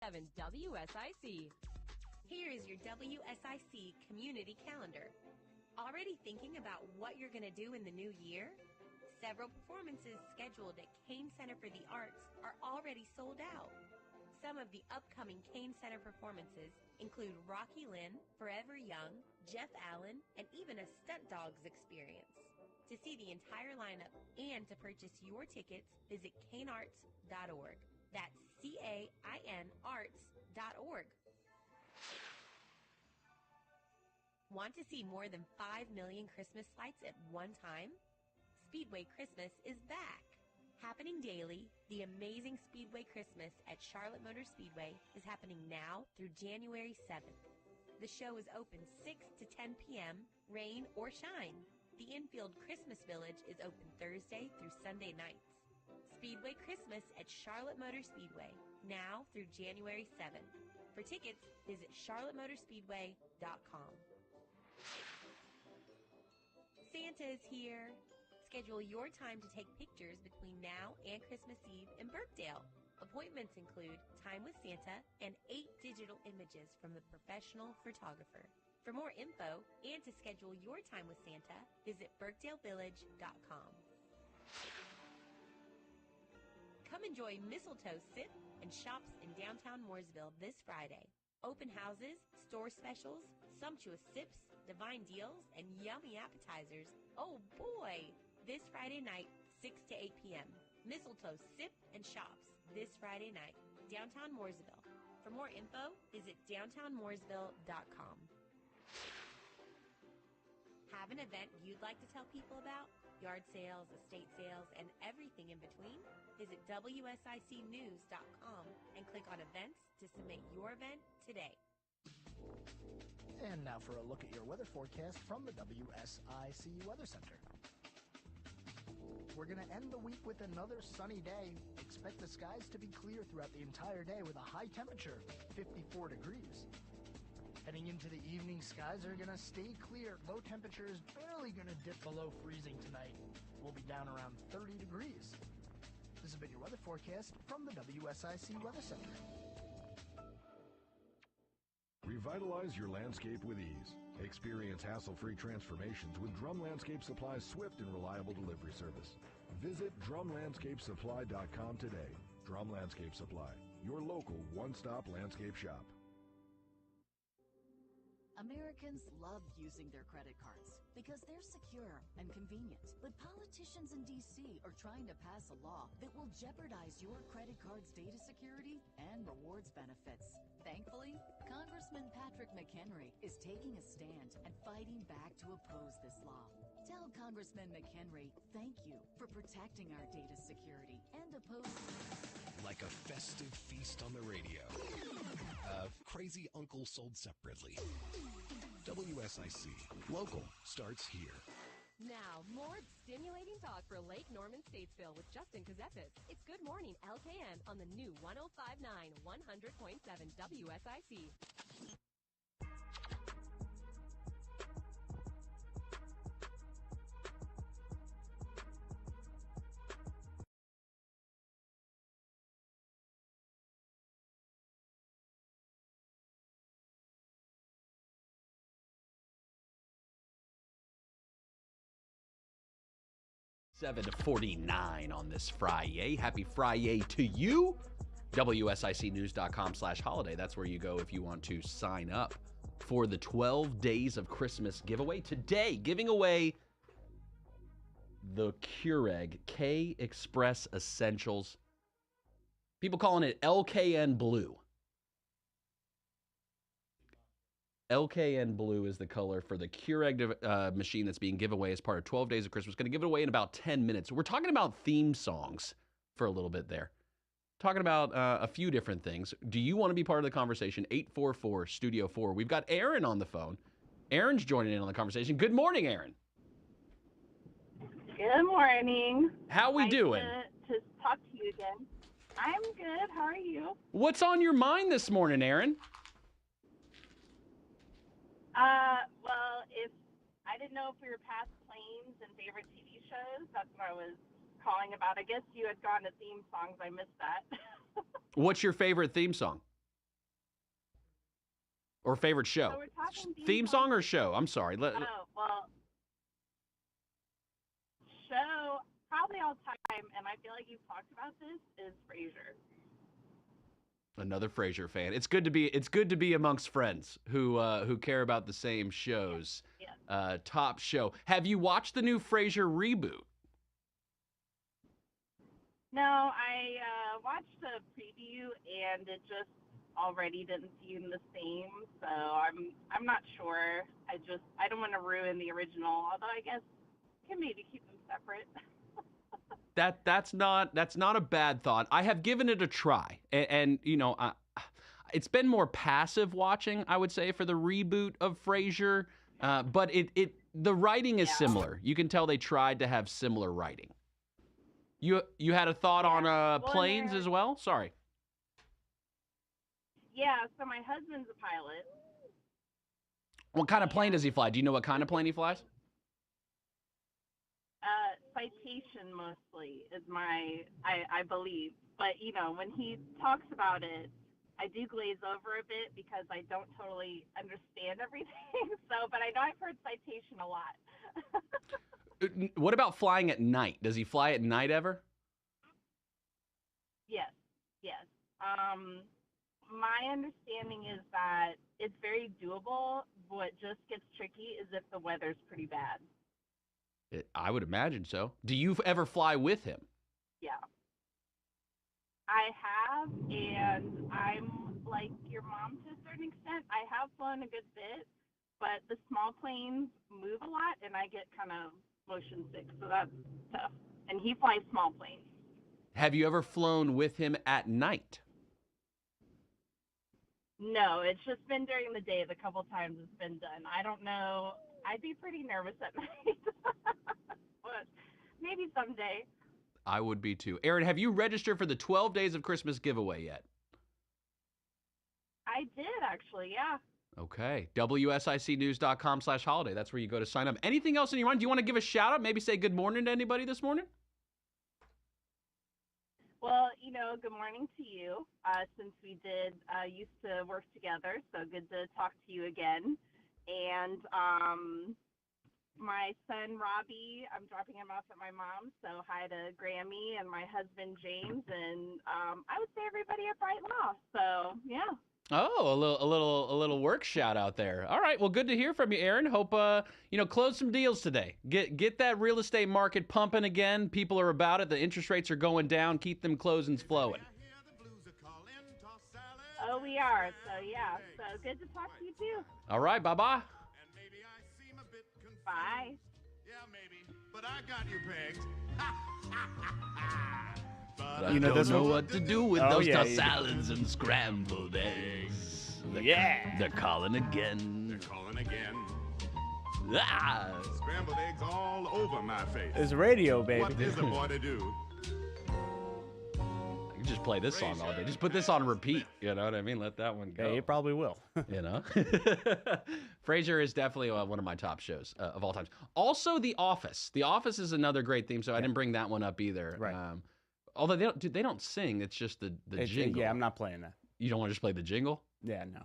WSIC. Here is your WSIC community calendar. Already thinking about what you're going to do in the new year? Several performances scheduled at Kane Center for the Arts are already sold out. Some of the upcoming Kane Center performances include Rocky Lynn, Forever Young, Jeff Allen, and even a Stunt Dogs experience. To see the entire lineup and to purchase your tickets, visit canearts.org. That's CAIN-arts.org. Want to see more than 5 million Christmas lights at one time? Speedway Christmas is back. Happening daily, the amazing Speedway Christmas at Charlotte Motor Speedway is happening now through January 7th. The show is open 6 to 10 p.m., rain or shine. The infield Christmas Village is open Thursday through Sunday nights. Speedway Christmas at Charlotte Motor Speedway, now through January 7th. For tickets, visit charlottemotorspeedway.com. Santa is here. Schedule your time to take pictures between now and Christmas Eve in Bergdale. Appointments include Time with Santa and 8 digital images from the professional photographer. For more info and to schedule your time with Santa, visit bergdalevillage.com. Come enjoy mistletoe sip and shops in downtown Mooresville this Friday. Open houses, store specials, sumptuous sips, divine deals, and yummy appetizers. Oh boy! This Friday night, 6 to 8 p.m. Mistletoe sip and shops this Friday night, downtown Mooresville. For more info, visit downtownmooresville.com. Have an event you'd like to tell people about? Yard sales, estate sales, and everything in between? Visit WSICnews.com and click on events to submit your event today. And now for a look at your weather forecast from the WSIC Weather Center. We're going to end the week with another sunny day. Expect the skies to be clear throughout the entire day with a high temperature, 54 degrees. Heading into the evening, skies are going to stay clear. Low temperature is barely going to dip below freezing tonight. We'll be down around 30 degrees. This has been your weather forecast from the WSIC Weather Center. Revitalize your landscape with ease. Experience hassle-free transformations with Drum Landscape Supply's swift and reliable delivery service. Visit drumlandscapesupply.com today. Drum Landscape Supply, your local one-stop landscape shop. Americans love using their credit cards because they're secure and convenient. But politicians in D.C. are trying to pass a law that will jeopardize your credit card's data security and rewards benefits. Thankfully, Congressman Patrick McHenry is taking a stand and fighting back to oppose this law. Tell Congressman McHenry thank you for protecting our data security and opposing... Like a festive feast on the radio. Crazy Uncle sold separately. WSIC. Local starts here. Now, more stimulating talk for Lake Norman Statesville with Justin Ckezepis. It's Good Morning LKN on the new 105.9, 100.7 WSIC. Seven to 49 on this FriYAY. Happy FriYAY to you. WSICnews.com/holiday. That's where you go if you want to sign up for the 12 Days of Christmas giveaway. Today, giving away the Keurig K Express Essentials. People calling it LKN Blue. LKN Blue is the color for the Keurig machine that's being given away as part of 12 Days of Christmas. Going to give it away in about 10 minutes. We're talking about theme songs for a little bit there. Talking about a few different things. Do you want to be part of the conversation? 844-STUDIO-4. We've got Aaron on the phone. Aaron's joining in on the conversation. Good morning, Aaron. Good morning. How we doing? To talk to you again. I'm good. How are you? What's on your mind this morning, Aaron? Well, if I didn't know if we were past planes and favorite TV shows, that's what I was calling about. I guess you had gone to theme songs. I missed that. What's your favorite theme song? Or favorite show? So we're talking theme song or show? I'm sorry. Oh, well, show, probably all time, and I feel like you've talked about this, is Frasier. Another Frasier fan. It's good to be amongst friends who care about the same shows. Yeah. Top show. Have you watched the new Frasier reboot? No, I watched the preview, and it just already didn't seem the same. So I'm not sure. I don't want to ruin the original. Although I guess can maybe keep them separate. That's not a bad thought. I have given it a try, and you know, it's been more passive watching, I would say, for the reboot of Frasier. But the writing is similar. You can tell they tried to have similar writing. You had a thought on planes as well? Sorry. Yeah. So my husband's a pilot. What kind of plane does he fly? Do you know what kind of plane he flies? Citation mostly is I believe. But, you know, when he talks about it, I do glaze over a bit because I don't totally understand everything. But I know I've heard citation a lot. What about flying at night? Does he fly at night ever? Yes. My understanding is that it's very doable. What just gets tricky is if the weather's pretty bad. I would imagine so. Do you ever fly with him? Yeah. I have, and I'm like your mom to a certain extent. I have flown a good bit, but the small planes move a lot, and I get kind of motion sick, so that's tough. And he flies small planes. Have you ever flown with him at night? No, it's just been during the day. The couple times it's been done. I don't know. I'd be pretty nervous at night. But maybe someday. I would be too. Aaron, have you registered for the 12 Days of Christmas giveaway yet? I did, actually, yeah. Okay. WSICnews.com/holiday. That's where you go to sign up. Anything else in your mind? Do you want to give a shout out? Maybe say good morning to anybody this morning? Well, you know, good morning to you, since we did used to work together, so good to talk to you again. And my son, Robbie, I'm dropping him off at my mom's, so hi to Grammy and my husband, James, and I would say everybody at Bright Law, so yeah. Oh, a little work shout out there. All right, well, good to hear from you, Aaron. Hope close some deals today. Get that real estate market pumping again. People are about it. The interest rates are going down. Keep them closings flowing. Oh, we are. So yeah. So good to talk to you too. All right, bye-bye. Bye. Yeah, maybe, but I got you pegged. But I don't know what to do with those salads and scrambled eggs. They're calling again. They're calling again. Ah! Scrambled eggs all over my face. It's radio, baby. What is a boy to do? I can just play this song all day. Just put this on repeat. You know what I mean? Let that one go. Hey, it probably will. You know? Frasier is definitely one of my top shows of all time. Also, The Office. The Office is another great theme, so I didn't bring that one up either. Right. Although they don't sing. It's just the jingle. Yeah, I'm not playing that. You don't want to just play the jingle? Yeah, no.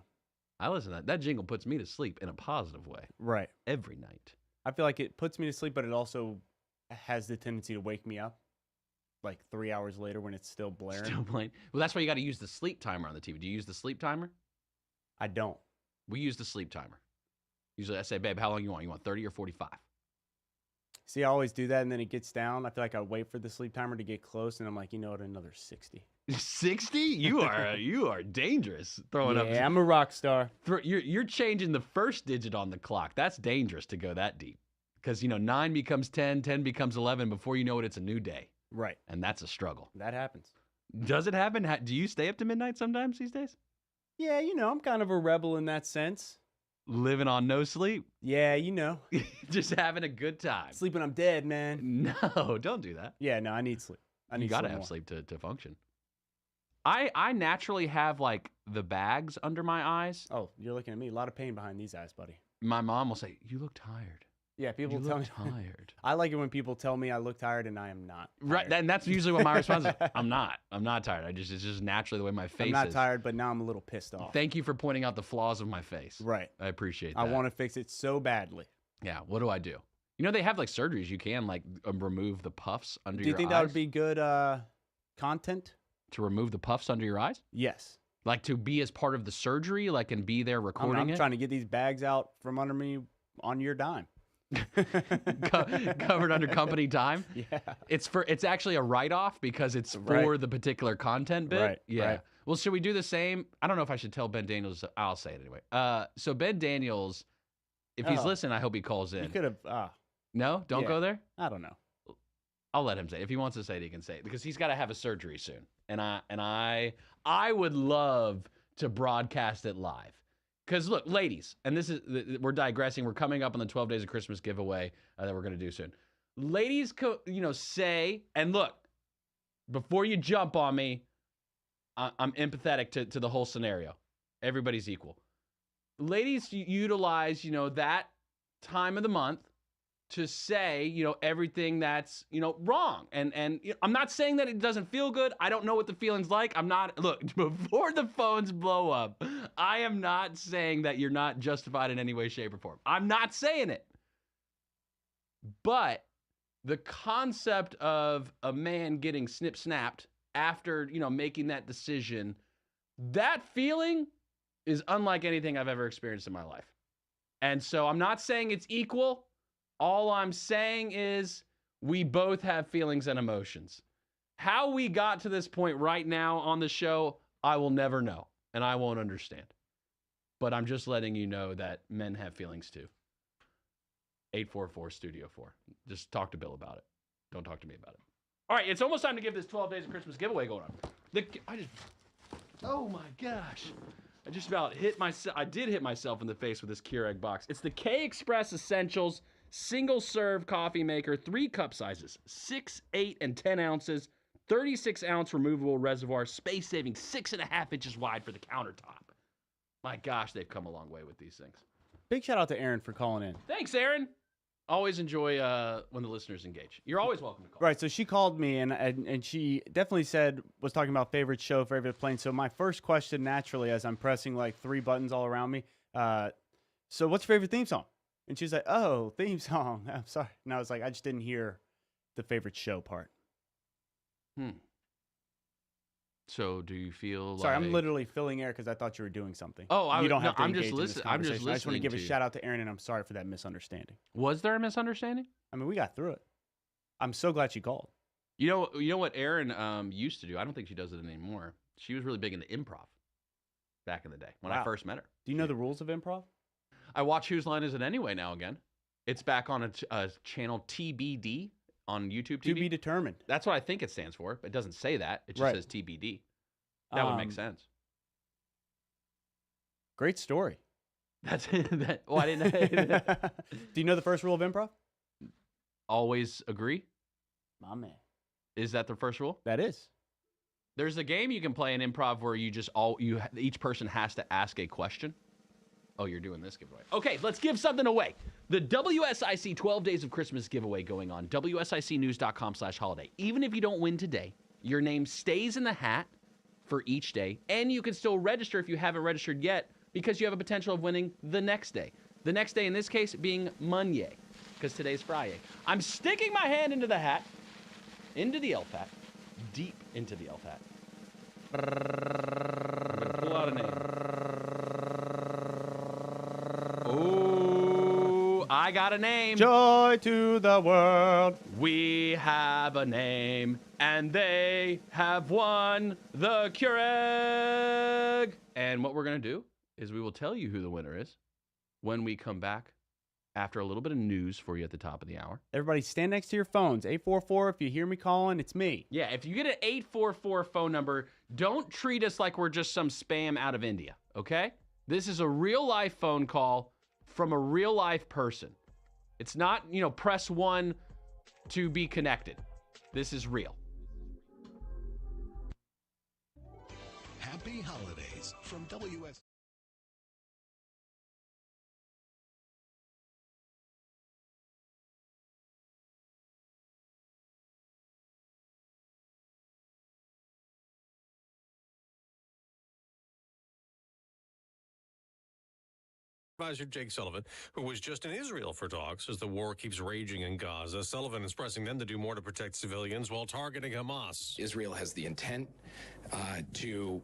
I listen to that. That jingle puts me to sleep in a positive way. Right. Every night. I feel like it puts me to sleep, but it also has the tendency to wake me up like 3 hours later when it's still blaring. Still playing. Well, that's why you got to use the sleep timer on the TV. Do you use the sleep timer? I don't. We use the sleep timer. Usually I say, babe, how long you want? You want 30 or 45? See, I always do that, and then it gets down. I feel like I wait for the sleep timer to get close, and I'm like, you know what, another 60. 60? You are dangerous throwing up. Yeah, I'm a rock star. You're changing the first digit on the clock. That's dangerous to go that deep. Because, 9 becomes 10, 10 becomes 11. Before you know it, it's a new day. Right. And that's a struggle. That happens. Does it happen? Do you stay up to midnight sometimes these days? Yeah, I'm kind of a rebel in that sense. Living on no sleep. Yeah, you know. Just having a good time. Sleeping, I'm dead, man. No, don't do that. Yeah, no, I need sleep. You gotta have sleep to function. I naturally have like the bags under my eyes. Oh, you're looking at me. A lot of pain behind these eyes, buddy. My mom will say, "You look tired." Yeah, people You tell look me tired. I like it when people tell me I look tired and I am not. Right, and that's usually what my response is. I'm not tired. It's just naturally the way my face I'm not is. tired, but now I'm a little pissed off. Thank you for pointing out the flaws of my face. Right. I appreciate that. I want to fix it so badly. Yeah, what do I do? You know, they have like surgeries. You can like remove the puffs under your eyes. Do you think that would be good content? To remove the puffs under your eyes? Yes. Like to be as part of the surgery, like and be there recording I'm trying to get these bags out from under me on your dime. Covered under company time. Yeah. It's actually a write-off because it's for the particular content bit. Right. Yeah. Right. Well, should we do the same? I don't know if I should tell Ben Daniels. I'll say it anyway. So Ben Daniels, if he's listening, I hope he calls in. You could have. No, don't go there. I don't know. I'll let him say it. If he wants to say it, he can say it because he's got to have a surgery soon. And I would love to broadcast it live. Because look, ladies, and this is we're digressing. We're coming up on the 12 Days of Christmas giveaway that we're going to do soon. Ladies, say, and look, before you jump on me, I'm empathetic to the whole scenario. Everybody's equal. Ladies, utilize that time of the month to say, everything that's, wrong. And I'm not saying that it doesn't feel good. I don't know what the feeling's like. Look, before the phones blow up, I am not saying that you're not justified in any way, shape, or form. I'm not saying it. But the concept of a man getting snip-snapped after, making that decision, that feeling is unlike anything I've ever experienced in my life. And so I'm not saying it's equal. All I'm saying is we both have feelings and emotions. How we got to this point right now on the show, I will never know, and I won't understand. But I'm just letting you know that men have feelings too. 844-STUDIO-4. Just talk to Bill about it. Don't talk to me about it. All right, it's almost time to give this 12 Days of Christmas giveaway going on. Oh my gosh. I just about hit myself. I did hit myself in the face with this Keurig box. It's the K-Express Essentials single-serve coffee maker, 3 cup sizes, 6, 8, and 10 ounces, 36-ounce removable reservoir, space-saving, 6.5 inches wide for the countertop. My gosh, they've come a long way with these things. Big shout out to Aaron for calling in. Thanks, Aaron. Always enjoy when the listeners engage. You're always welcome to call. Right, so she called me, and she definitely was talking about favorite show, favorite plane. So my first question, naturally, as I'm pressing like 3 buttons all around me, so what's your favorite theme song? And she's like, oh, theme song. I'm sorry. And I was like, I just didn't hear the favorite show part. So do you feel Sorry, like... I'm literally filling air because I thought you were doing something. Oh, you don't have to I'm engage just in this listening. I'm just conversation. I just want to give a listening to shout out to Aaron, and I'm sorry for that misunderstanding. Was there a misunderstanding? I mean, we got through it. I'm so glad she called. You know what Aaron used to do? I don't think she does it anymore. She was really big into improv back in the day when I first met her. Do you know the rules of improv? I watch Whose Line Is It Anyway now again. It's back on a channel TBD on YouTube TV. To be determined. That's what I think it stands for. It doesn't say that. It just says TBD. That would make sense. Great story. That's that. Oh, I didn't know. Do you know the first rule of improv? Always agree. My man. Is that the first rule? That is. There's a game you can play in improv where each person has to ask a question. Oh, you're doing this giveaway. Okay, let's give something away. The WSIC 12 Days of Christmas giveaway going on. WSICnews.com/holiday. Even if you don't win today, your name stays in the hat for each day, and you can still register if you haven't registered yet because you have a potential of winning the next day. The next day, in this case, being Monday, because today's FriYAY. I'm sticking my hand into the hat, into the elf hat, deep into the elf hat. Pull out a name. Oh, I got a name. Joy to the world. We have a name, and they have won the Keurig. And what we're going to do is we will tell you who the winner is when we come back after a little bit of news for you at the top of the hour. Everybody stand next to your phones. 844, if you hear me calling, it's me. Yeah, if you get an 844 phone number, don't treat us like we're just some spam out of India, okay? This is a real-life phone call. from a real life person. It's not, press 1 to be connected. This is real. Happy holidays from WSIC. Advisor Jake Sullivan, who was just in Israel for talks as the war keeps raging in Gaza. Sullivan is pressing them to do more to protect civilians while targeting Hamas. Israel has the intent to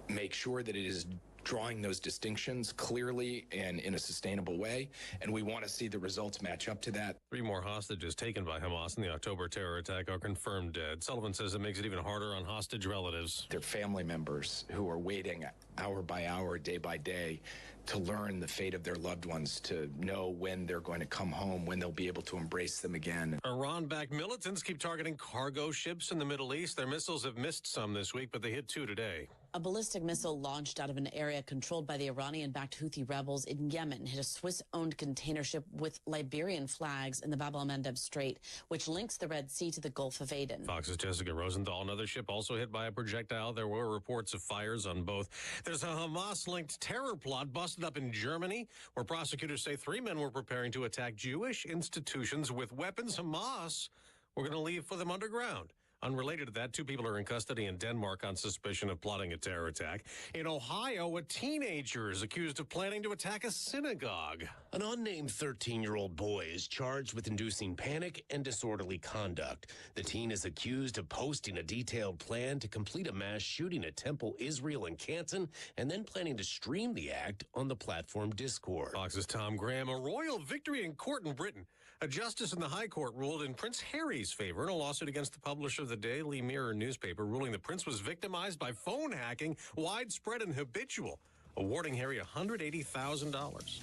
make sure that it is drawing those distinctions clearly and in a sustainable way, and we want to see the results match up to that. 3 more hostages taken by Hamas in the October terror attack are confirmed dead. Sullivan says it makes it even harder on hostage relatives. Their family members who are waiting hour by hour, day by day, to learn the fate of their loved ones, to know when they're going to come home, when they'll be able to embrace them again. Iran-backed militants keep targeting cargo ships in the Middle East. Their missiles have missed some this week, but they hit 2 today. A ballistic missile launched out of an area controlled by the Iranian-backed Houthi rebels in Yemen hit a Swiss-owned container ship with Liberian flags in the Bab el-Mandeb Strait, which links the Red Sea to the Gulf of Aden. Fox's Jessica Rosenthal. Another ship also hit by a projectile. There were reports of fires on both. There's a Hamas-linked terror plot busted up in Germany, where prosecutors say 3 men were preparing to attack Jewish institutions with weapons. Hamas were going to leave for them underground. Unrelated to that, 2 people are in custody in Denmark on suspicion of plotting a terror attack. In Ohio, a teenager is accused of planning to attack a synagogue. An unnamed 13-year-old boy is charged with inducing panic and disorderly conduct. The teen is accused of posting a detailed plan to complete a mass shooting at Temple Israel in Canton and then planning to stream the act on the platform Discord. Fox's Tom Graham. A royal victory in court in Britain. A justice in the High Court ruled in Prince Harry's favor in a lawsuit against the publisher of the Daily Mirror newspaper, ruling the prince was victimized by phone hacking, widespread and habitual, awarding Harry $180,000.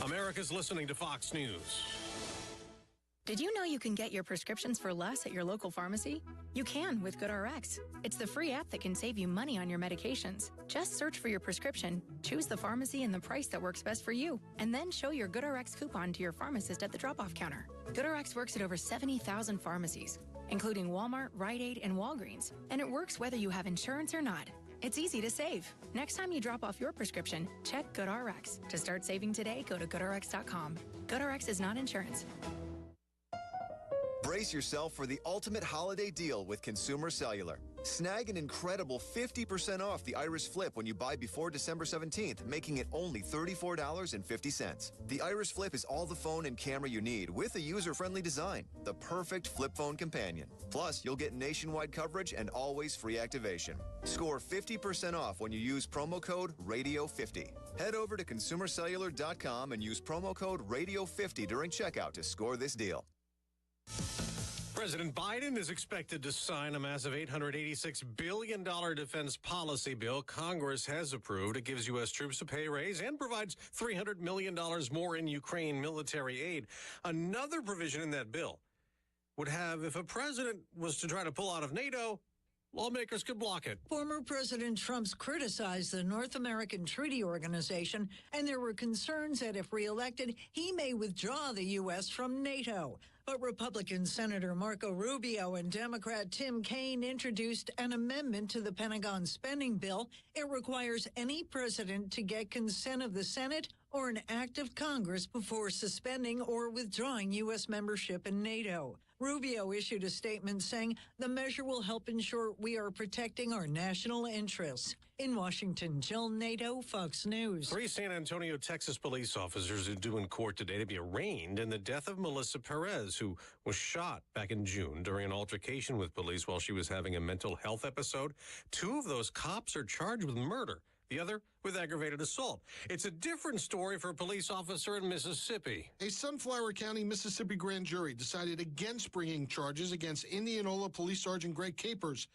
America's listening to Fox News. Did you know you can get your prescriptions for less at your local pharmacy? You can with GoodRx. It's the free app that can save you money on your medications. Just search for your prescription, choose the pharmacy and the price that works best for you, and then show your GoodRx coupon to your pharmacist at the drop-off counter. GoodRx works at over 70,000 pharmacies, including Walmart, Rite Aid, and Walgreens, and it works whether you have insurance or not. It's easy to save. Next time you drop off your prescription, check GoodRx. To start saving today, go to GoodRx.com. GoodRx is not insurance. Brace yourself for the ultimate holiday deal with Consumer Cellular. Snag an incredible 50% off the Iris Flip when you buy before December 17th, making it only $34.50. The Iris Flip is all the phone and camera you need with a user-friendly design, the perfect flip phone companion. Plus, you'll get nationwide coverage and always free activation. Score 50% off when you use promo code RADIO50. Head over to consumercellular.com and use promo code RADIO50 during checkout to score this deal. President Biden is expected to sign a massive $886 billion defense policy bill Congress has approved. It gives U.S. troops a pay raise and provides $300 million more in Ukraine military aid. Another provision in that bill would have, if a president was to try to pull out of NATO, lawmakers could block it. Former President Trump's criticized the North American Treaty Organization, and there were concerns that if reelected, he may withdraw the U.S. from NATO. But Republican Senator Marco Rubio and Democrat Tim Kaine introduced an amendment to the Pentagon spending bill. It requires any president to get consent of the Senate or an act of Congress before suspending or withdrawing U.S. membership in NATO. Rubio issued a statement saying the measure will help ensure we are protecting our national interests. In Washington, Jill Nato, Fox News. 3 San Antonio, Texas police officers are due in court today to be arraigned in the death of Melissa Perez, who was shot back in June during an altercation with police while she was having a mental health episode. 2 of those cops are charged with murder, the other with aggravated assault. It's a different story for a police officer in Mississippi. A Sunflower County, Mississippi grand jury decided against bringing charges against Indianola Police Sergeant Greg Capers,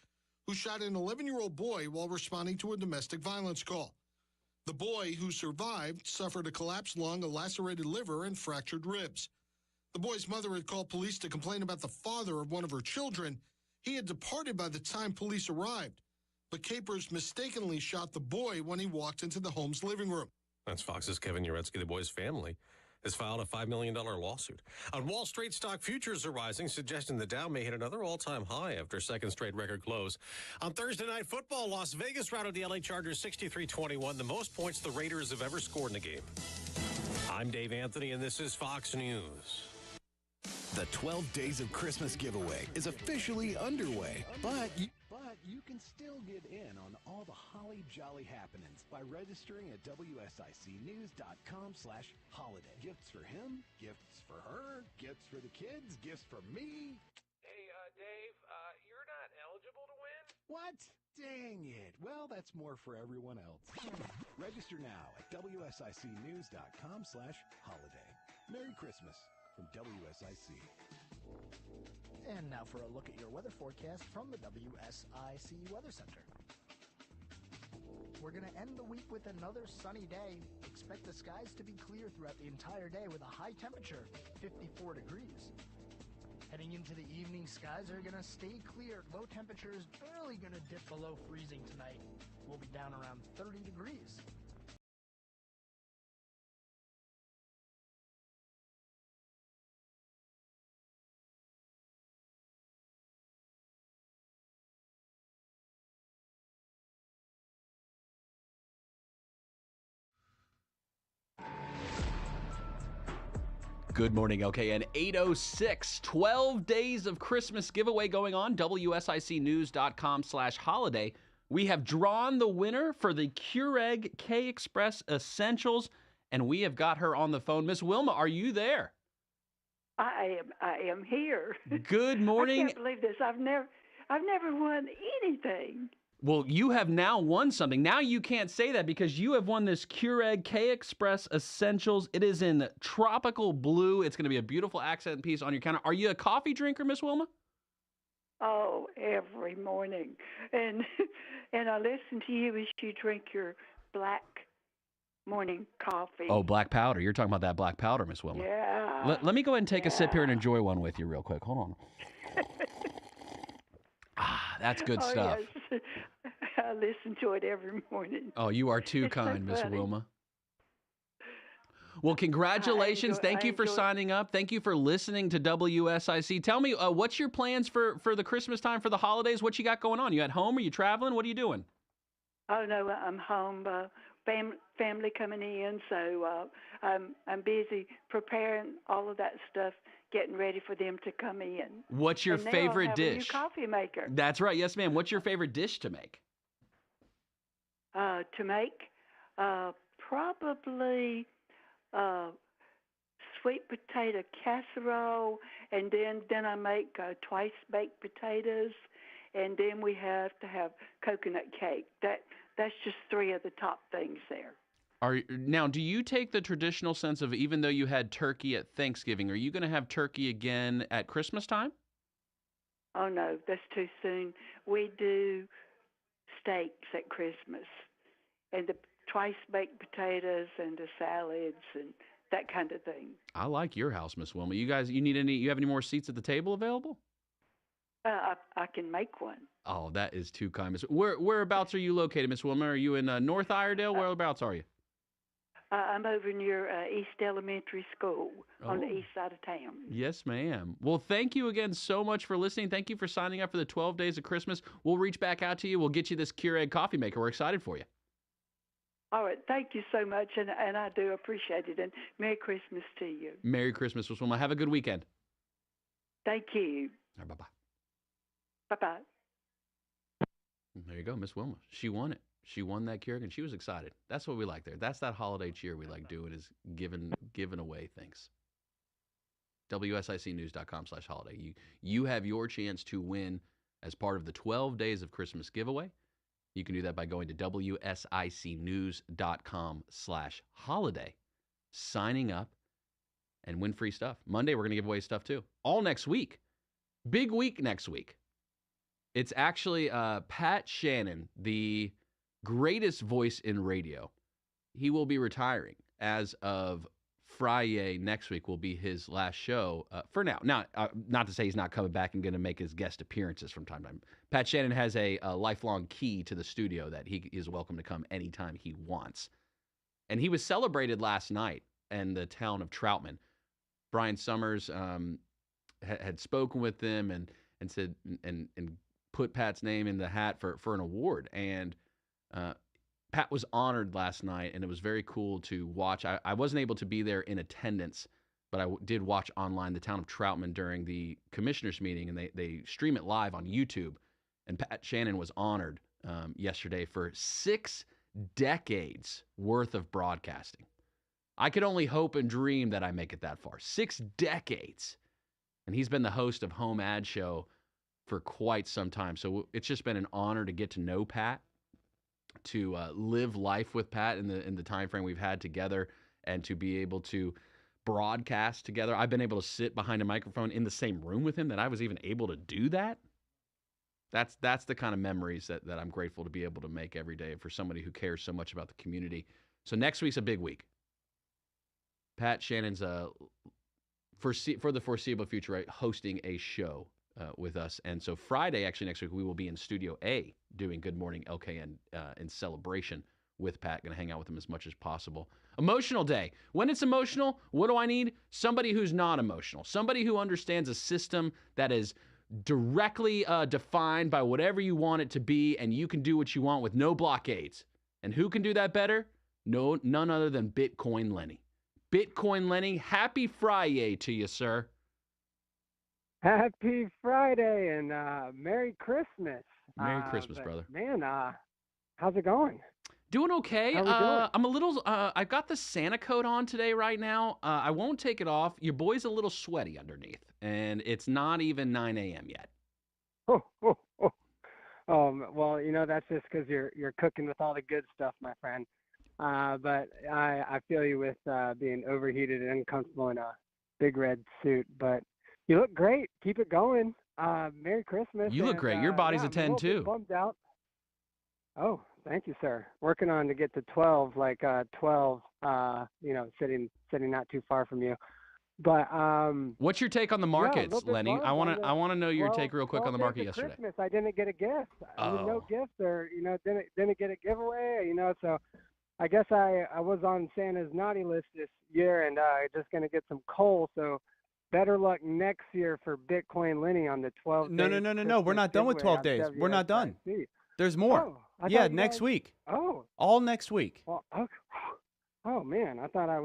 who shot an 11-year-old boy while responding to a domestic violence call. The boy, who survived, suffered a collapsed lung, a lacerated liver, and fractured ribs. The boy's mother had called police to complain about the father of one of her children. He had departed by the time police arrived, but Capers mistakenly shot the boy when he walked into the home's living room. That's Fox's Kevin Uretsky. The boy's family has filed a $5 million lawsuit. On Wall Street, stock futures are rising, suggesting the Dow may hit another all-time high after a second straight record close. On Thursday Night Football, Las Vegas routed the LA Chargers 63-21, the most points the Raiders have ever scored in a game. I'm Dave Anthony, and this is Fox News. The 12 Days of Christmas giveaway is officially underway, but you can still get in on all the holly jolly happenings by registering at WSICnews.com/holiday. Gifts for him, gifts for her, gifts for the kids, gifts for me. Hey, Dave, you're not eligible to win? What? Dang it. Well, that's more for everyone else. Register now at WSICnews.com/holiday. Merry Christmas from WSIC. And now for a look at your weather forecast from the WSIC Weather Center. We're going to end the week with another sunny day. Expect the skies to be clear throughout the entire day with a high temperature, 54 degrees. Heading into the evening, skies are going to stay clear. Low temperatures barely going to dip below freezing tonight. We'll be down around 30 degrees. Good morning, okay, and 8:06, 12 days of Christmas giveaway going on, WSICnews.com/holiday. We have drawn the winner for the Keurig K-Express Essentials, and we have got her on the phone. Miss Wilma, are you there? I am here. Good morning. I can't believe this. I've never won anything. Well, you have now won something. Now you can't say that because you have won this Keurig K-Express Essentials. It is in tropical blue. It's going to be a beautiful accent piece on your counter. Are you a coffee drinker, Miss Wilma? Oh, every morning. And I listen to you as you drink your black morning coffee. Oh, black powder. You're talking about that black powder, Miss Wilma. Yeah. Let me go ahead and take a sip here and enjoy one with you real quick. Hold on. That's good stuff. Yes. I listen to it every morning. Oh, you are too kind, Miss Wilma. Well, congratulations. Thank you for signing up. Thank you for listening to WSIC. Tell me, what's your plans for the Christmas time, for the holidays? What you got going on? You at home? Are you traveling? What are you doing? Oh, no, I'm home. Family coming in, so I'm busy preparing all of that stuff, getting ready for them to come in. What's your favorite dish? A new coffee maker. That's right. Yes, ma'am. What's your favorite dish to make? Probably sweet potato casserole, and then I make twice baked potatoes, and then we have to have coconut cake. That's just three of the top things there. Now, do you take the traditional sense of, even though you had turkey at Thanksgiving, are you going to have turkey again at Christmas time? Oh, no, that's too soon. We do steaks at Christmas, and the twice-baked potatoes and the salads and that kind of thing. I like your house, Miss Wilma. You have any more seats at the table available? I can make one. Oh, that is too kind, Miss. Whereabouts are you located, Miss Wilma? Are you in North Iredale? Whereabouts are you? I'm over near East Elementary School on the east side of town. Yes, ma'am. Well, thank you again so much for listening. Thank you for signing up for the 12 Days of Christmas. We'll reach back out to you. We'll get you this Keurig coffee maker. We're excited for you. All right. Thank you so much, and I do appreciate it. And Merry Christmas to you. Merry Christmas, Miss Wilma. Have a good weekend. Thank you. All right, bye-bye. Bye-bye. There you go, Miss Wilma. She won it. She won that Keurig, and she was excited. That's what we like there. That's that holiday cheer we like doing, is giving away things. WSICnews.com/holiday. You have your chance to win as part of the 12 Days of Christmas giveaway. You can do that by going to WSICnews.com/holiday, signing up, and win free stuff. Monday, we're going to give away stuff too. All next week. Big week next week. It's actually Pat Shannon, the greatest voice in radio. He will be retiring as of FriYAY. Next week will be his last show for now. Now, not to say he's not coming back and going to make his guest appearances from time to time. Pat Shannon has a lifelong key to the studio that he is welcome to come anytime he wants. And he was celebrated last night in the town of Troutman. Brian Summers had spoken with them and said and put Pat's name in the hat for an award. And Pat was honored last night, and it was very cool to watch. I wasn't able to be there in attendance, but I did watch online the town of Troutman during the commissioners meeting, and they stream it live on YouTube. And Pat Shannon was honored yesterday for 6 decades worth of broadcasting. I could only hope and dream that I make it that far. 6 decades. And he's been the host of Home Ad Show for quite some time. So it's just been an honor to get to know Pat, to live life with Pat in the time frame we've had together, and to be able to broadcast together. I've been able to sit behind a microphone in the same room with him, that I was even able to do that. That's the kind of memories that I'm grateful to be able to make every day for somebody who cares so much about the community. So next week's a big week. Pat Shannon's for the foreseeable future, right, hosting a show with us. And so Friday, actually next week, we will be in Studio A doing Good Morning LKN in celebration with Pat. Going to hang out with him as much as possible. Emotional day. When it's emotional, what do I need? Somebody who's not emotional. Somebody who understands a system that is directly defined by whatever you want it to be, and you can do what you want with no blockades. And who can do that better? No, none other than Bitcoin Lenny. Bitcoin Lenny, happy FriYAY to you, sir. Happy Friday and Merry Christmas. Merry Christmas, brother. Man, how's it going? Doing okay. How we doing? I'm a little, I've got the Santa coat on today right now. I won't take it off. Your boy's a little sweaty underneath, and it's not even 9 a.m. yet. Well, you know, that's just because you're cooking with all the good stuff, my friend. But I feel you with being overheated and uncomfortable in a big red suit. But you look great. Keep it going. Merry Christmas. You look great. Your body's a 10 too. Bummed out. Oh, thank you, sir. Working on to get to 12, like 12. You know, sitting not too far from you. But what's your take on the markets, Lenny? I want to know your 12 take real quick on the market yesterday. Christmas, I didn't get a gift. No gift, or didn't get a giveaway. So I guess I was on Santa's naughty list this year, and just gonna get some coal. So better luck next year for Bitcoin Lenny on the 12. No. We're not done with 12 days. We're not done. There's more. Oh, next week. Oh, all next week. Well, okay. Oh man, I thought I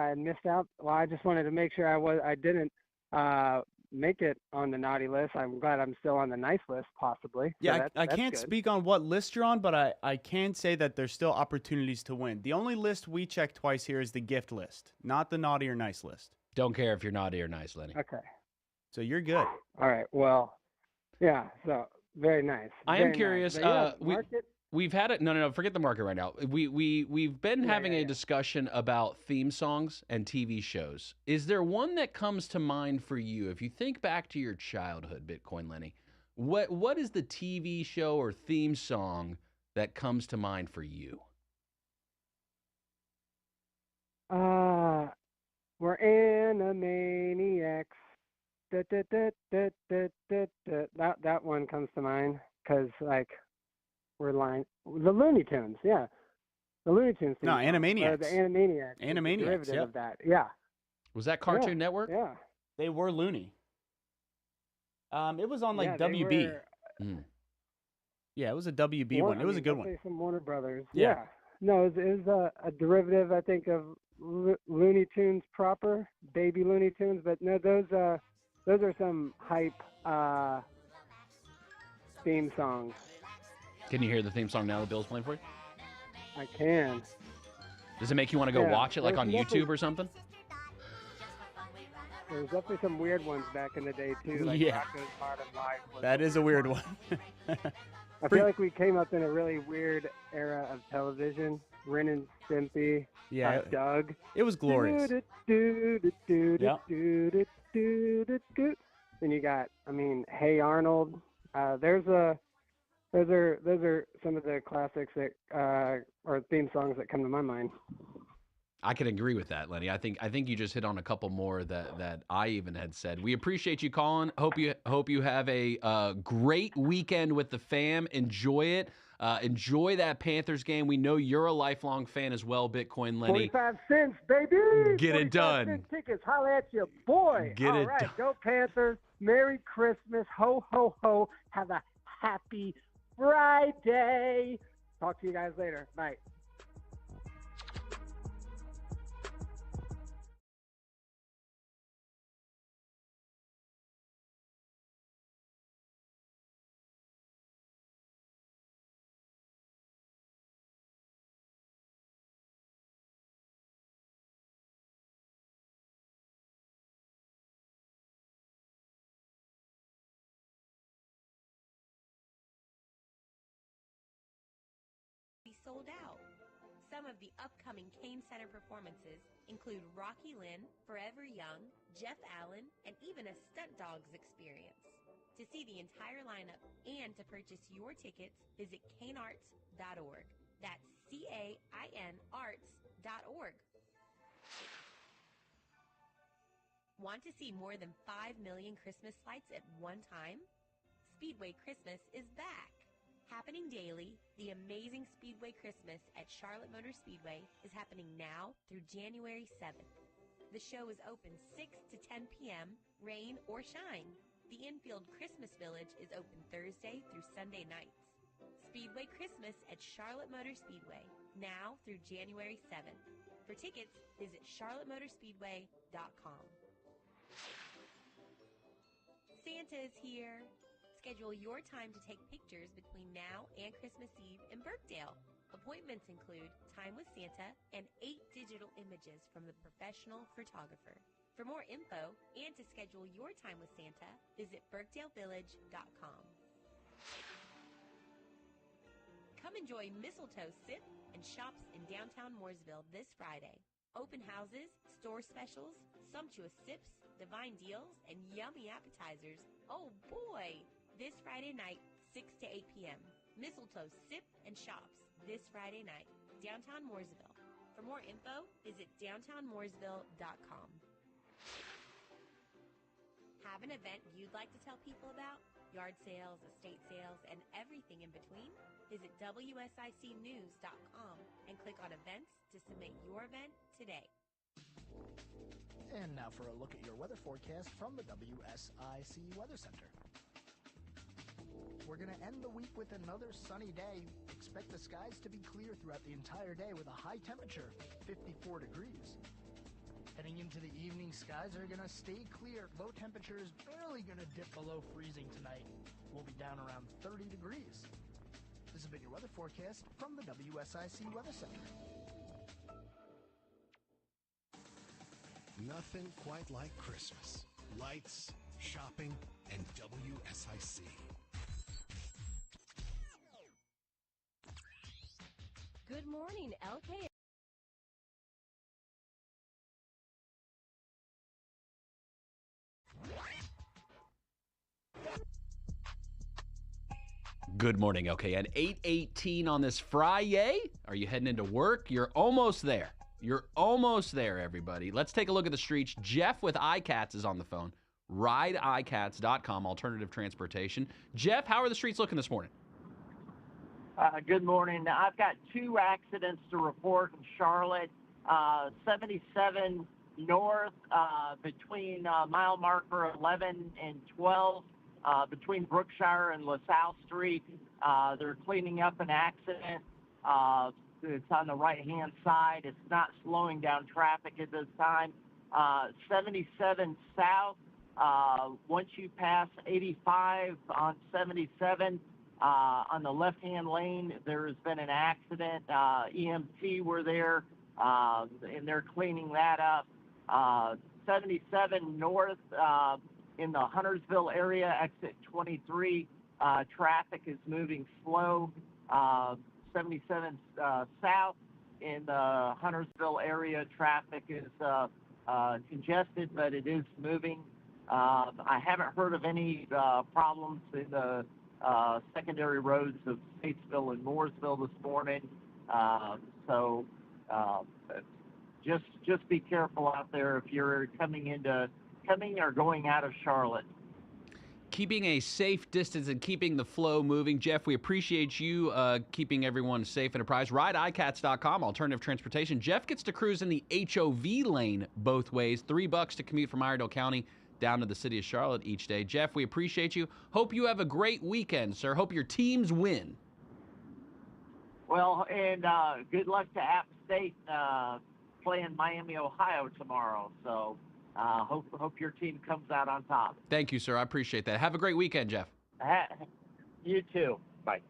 had missed out. Well, I just wanted to make sure I didn't make it on the naughty list. I'm glad I'm still on the nice list, possibly. Yeah, so I can't speak on what list you're on, but I can say that there's still opportunities to win. The only list we check twice here is the gift list, not the naughty or nice list. Don't care if you're naughty or nice, Lenny. Okay. So you're good. All right. Well, yeah. So very nice. I am curious. Nice. Yeah, We've had it. No. Forget the market right now. We've been having a discussion about theme songs and TV shows. Is there one that comes to mind for you? If you think back to your childhood, Bitcoin Lenny, what is the TV show or theme song that comes to mind for you? We're Animaniacs. That one comes to mind because we're the Looney Tunes, yeah. The Looney Tunes. No, Animaniacs. The Animaniacs. Animaniacs, derivative yep. of that, yeah. Was that Cartoon Network? Yeah. They were Looney. It was on WB. Yeah, it was a WB one. It was a good one. Some Warner Brothers. Yeah. No, it was a derivative, I think, of Looney Tunes proper, baby Looney Tunes. But no, those are some hype theme songs. Can you hear the theme song now that Bill's playing for you? I can. Does it make you want to go watch it, like on YouTube or something? There's definitely some weird ones back in the day, too. Like yeah. Rocko's Modern Life. That is a weird one. I feel like we came up in a really weird era of television. Ren and Stimpy. Yeah. Doug. It was glorious. Then you got, Hey Arnold. Those are some of the classics that or theme songs that come to my mind. I can agree with that, Lenny. I think you just hit on a couple more that I even had said. We appreciate you calling. Hope you have a great weekend with the fam. Enjoy it. Enjoy that Panthers game. We know you're a lifelong fan as well, Bitcoin Lenny. 45 cents, baby. Get it done. 45 cent tickets. Holla at your boy. Get All it right, done. go Panthers. Merry Christmas. Ho, ho, ho. Have a happy Friday. Talk to you guys later. Bye. Be sold out. Some of the upcoming Kane Center performances include Rocky Lynn, Forever Young, Jeff Allen, and even a Stunt Dogs experience. To see the entire lineup and to purchase your tickets, visit canearts.org. That's CAIN arts.org. Want to see more than 5 million Christmas lights at one time? Speedway Christmas is back. Happening daily, the amazing Speedway Christmas at Charlotte Motor Speedway is happening now through January 7th. The show is open 6 to 10 p.m., rain or shine. The infield Christmas Village is open Thursday through Sunday nights. Speedway Christmas at Charlotte Motor Speedway, now through January 7th. For tickets, visit charlottemotorspeedway.com. Santa is here. Schedule your time to take pictures between now and Christmas Eve in Bergdale. Appointments include time with Santa and 8 digital images from the professional photographer. For more info and to schedule your time with Santa, visit bergdalevillage.com. Come enjoy mistletoe sip and shops in downtown Mooresville this Friday. Open houses, store specials, sumptuous sips, divine deals, and yummy appetizers. Oh boy! This Friday night, 6 to 8 p.m. Mistletoe Sip and Shops this Friday night, downtown Mooresville. For more info, visit downtownmooresville.com. Have an event you'd like to tell people about? Yard sales, estate sales, and everything in between? Visit WSICnews.com and click on events to submit your event today. And now for a look at your weather forecast from the WSIC Weather Center. We're going to end the week with another sunny day. Expect the skies to be clear throughout the entire day with a high temperature, 54 degrees. Heading into the evening, skies are going to stay clear. Low temperature is barely going to dip below freezing tonight. We'll be down around 30 degrees. This has been your weather forecast from the WSIC Weather Center. Nothing quite like Christmas. Lights, shopping, and WSIC. Good morning, LK. Good morning, okay. At 8:18 on this FriYAY, are you heading into work? You're almost there. You're almost there, everybody. Let's take a look at the streets. Jeff with iCats is on the phone. RideICats.com, alternative transportation. Jeff, how are the streets looking this morning? Good morning. I've got 2 accidents to report in Charlotte. 77 north between mile marker 11 and 12 between Brookshire and LaSalle Street. They're cleaning up an accident. It's on the right-hand side. It's not slowing down traffic at this time. 77 south, once you pass 85 on 77, on the left-hand lane, there has been an accident. EMT were there, and they're cleaning that up. 77 north in the Huntersville area, exit 23, traffic is moving slow. 77 south in the Huntersville area, traffic is congested, but it is moving. I haven't heard of any problems in the secondary roads of Statesville and Mooresville this morning. So just be careful out there if you're coming or going out of Charlotte. keeping a safe distance and keeping the flow moving. Jeff, we appreciate you keeping everyone safe and apprised. RideICats.com, alternative transportation. Jeff gets to cruise in the HOV lane both ways. $3 to commute from Iredell County down to the city of Charlotte each day. Jeff, we appreciate you. Hope you have a great weekend, sir. Hope your teams win. Well, and good luck to App State playing Miami, Ohio tomorrow. So hope your team comes out on top. Thank you, sir. I appreciate that. Have a great weekend, Jeff. You too. Bye.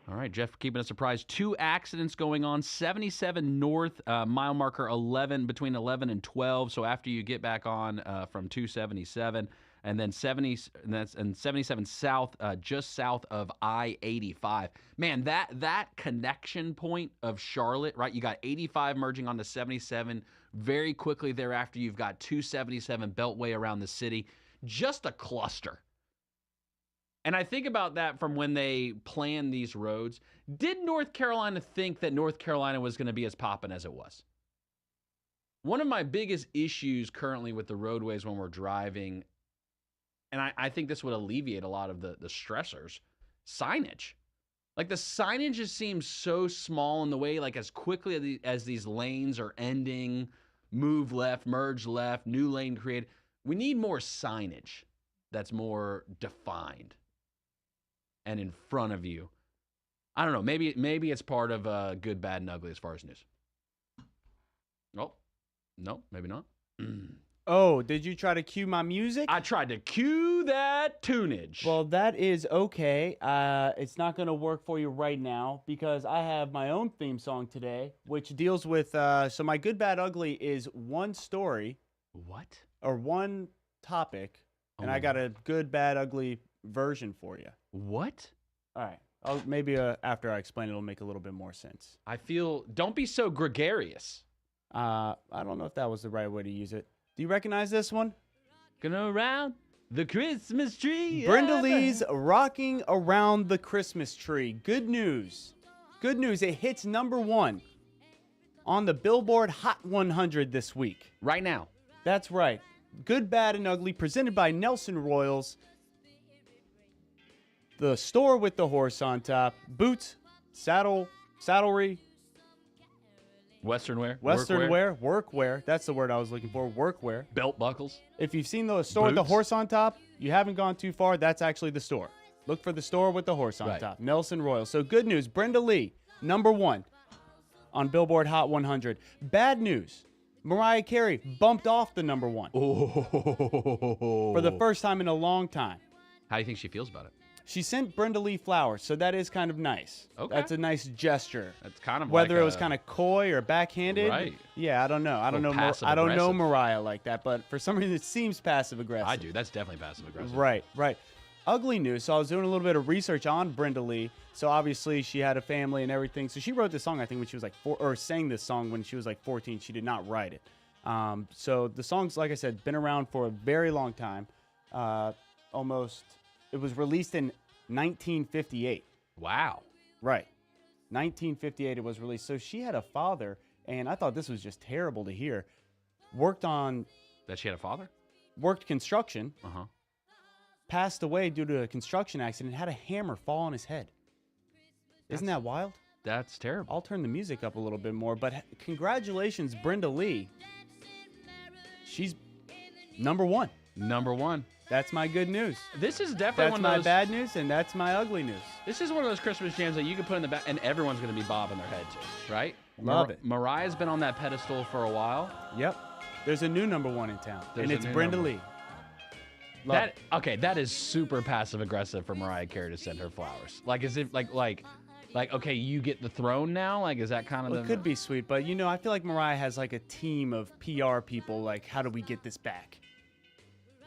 All right, Jeff, keeping us surprised. 2 accidents going on. 77 north, mile marker 11, between 11 and 12. So after you get back on from 277, and then 77 south, just south of I-85. Man, that connection point of Charlotte, right? You got 85 merging onto 77. Very quickly thereafter, you've got 277 beltway around the city. Just a cluster. And I think about that from when they planned these roads. Did North Carolina think that North Carolina was going to be as poppin' as it was? One of my biggest issues currently with the roadways when we're driving, and I think this would alleviate a lot of the stressors, signage. Like, the signage just seems so small in the way, like, as quickly as these lanes are ending, move left, merge left, new lane created. We need more signage that's more defined and in front of you. I don't know. Maybe it's part of good, bad, and ugly as far as news. Oh, no, maybe not. Oh, did you try to cue my music? I tried to cue that tunage. Well, that is okay. It's not going to work for you right now because I have my own theme song today, which deals with, so my good, bad, ugly is one story. What? Or one topic, and I got a good, bad, ugly version for you. What? All right. Maybe after I explain it, it'll make a little bit more sense. Don't be so gregarious. I don't know if that was the right way to use it. Do you recognize this one? Going around the Christmas tree. Brenda Lee's Rocking Around the Christmas Tree. Good news. Good news. It hits #1 on the Billboard Hot 100 this week. Right now. That's right. Good, Bad, and Ugly, presented by Nelson Royals. The store with the horse on top. Boots, saddlery. Western wear. Workwear. That's the word I was looking for. Workwear. Belt buckles. If you've seen the store with the horse on top, you haven't gone too far. That's actually the store. Look for the store with the horse on top. Nelson Royal. So good news. Brenda Lee, #1 on Billboard Hot 100. Bad news. Mariah Carey bumped off the #1 for the first time in a long time. How do you think she feels about it? She sent Brenda Lee flowers, so that is kind of nice. Okay. That's a nice gesture. That's kind of whether like it was kind of coy or backhanded. Right. Yeah, I don't know. I don't know Mariah like that, but for some reason it seems passive aggressive. I do. That's definitely passive aggressive. Right. Ugly news. So I was doing a little bit of research on Brenda Lee. So obviously she had a family and everything. So she wrote this song, I think, when she was like sang this song when she was like 14. She did not write it. So the song's, like I said, been around for a very long time. It was released in 1958. Wow. Right. 1958 it was released. So she had a father, and I thought this was just terrible to hear. That she had a father? Worked construction. Uh-huh. Passed away due to a construction accident, had a hammer fall on his head. Isn't that wild? That's terrible. I'll turn the music up a little bit more, but congratulations, Brenda Lee. She's #1. #1. That's my good news. This is definitely That's one of my those bad news, and that's my ugly news. This is one of those Christmas jams that you can put in the back, and everyone's going to be bobbing their head to, right? Love it. Mariah's been on that pedestal for a while. Yep. There's a new #1 in town, and it's Brenda Lee. That is super passive aggressive for Mariah Carey to send her flowers. Like, is it like, okay, you get the throne now? Like, is that kind of It could be sweet, but I feel like Mariah has like a team of PR people. Like, how do we get this back?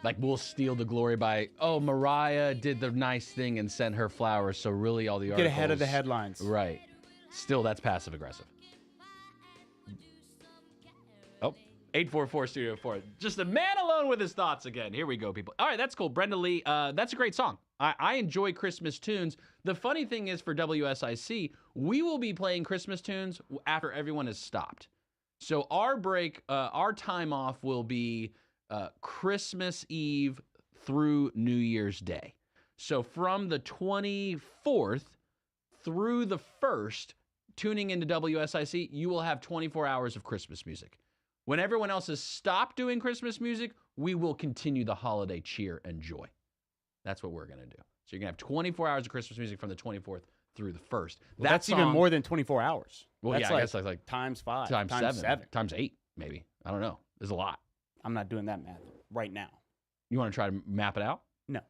Like, we'll steal the glory by, Mariah did the nice thing and sent her flowers, so really all the articles... Get ahead of the headlines. Right. Still, that's passive-aggressive. 844-Studio-4. Just a man alone with his thoughts again. Here we go, people. All right, that's cool. Brenda Lee, that's a great song. I enjoy Christmas tunes. The funny thing is, for WSIC, we will be playing Christmas tunes after everyone has stopped. So our break, our time off will be... Christmas Eve through New Year's Day. So from the 24th through the 1st, tuning into WSIC, you will have 24 hours of Christmas music. When everyone else has stopped doing Christmas music, we will continue the holiday cheer and joy. That's what we're going to do. So you're going to have 24 hours of Christmas music from the 24th through the 1st. Well, that's even more than 24 hours. Well, that's I guess like times 5, times 7, times 8, maybe. I don't know. There's a lot. I'm not doing that math right now. You want to try to map it out? No.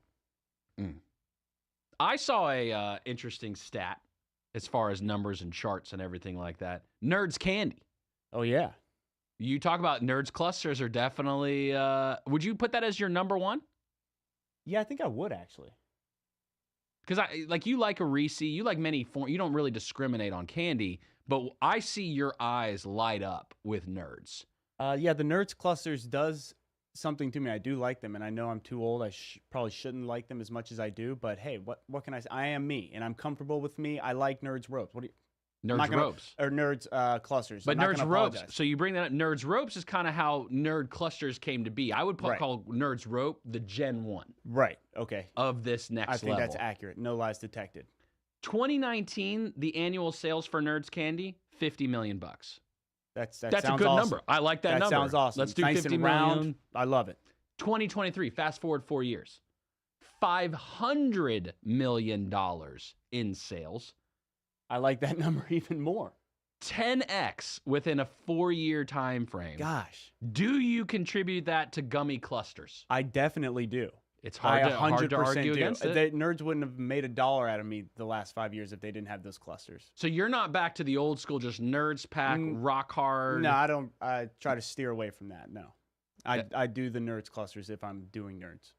I saw a interesting stat as far as numbers and charts and everything like that. Nerds Candy. Oh, yeah. You talk about Nerds Clusters are definitely, would you put that as your number one? Yeah, I think I would, actually. Because you like a Reese, you like many you don't really discriminate on candy, but I see your eyes light up with Nerds. Yeah, the Nerds Clusters does something to me. I do like them, and I know I'm too old. I probably shouldn't like them as much as I do, but hey, what can I say? I am me, and I'm comfortable with me. I like Nerds Ropes. What do you? Nerds Ropes. Or Nerds Clusters. But Nerds Ropes, so you bring that up. Nerds Ropes is kind of how Nerd Clusters came to be. I would call Nerds Rope the Gen 1. Right, okay. Of this next level. I think that's accurate. No lies detected. 2019, the annual sales for Nerds Candy, $50 million. That's a good awesome. number. I like that number. That sounds awesome. Let's do nice 50 and million. Round. I love it. 2023, fast forward 4 years. $500 million in sales. I like that number even more. 10x within a 4-year time frame. Gosh. Do you contribute that to gummy clusters? I definitely do. It's hard to argue against it. Nerds wouldn't have made $1 out of me the last 5 years if they didn't have those clusters. So you're not back to the old school, just Nerds Pack, rock hard? No, I don't. I try to steer away from that. No. I do the Nerds clusters if I'm doing Nerds.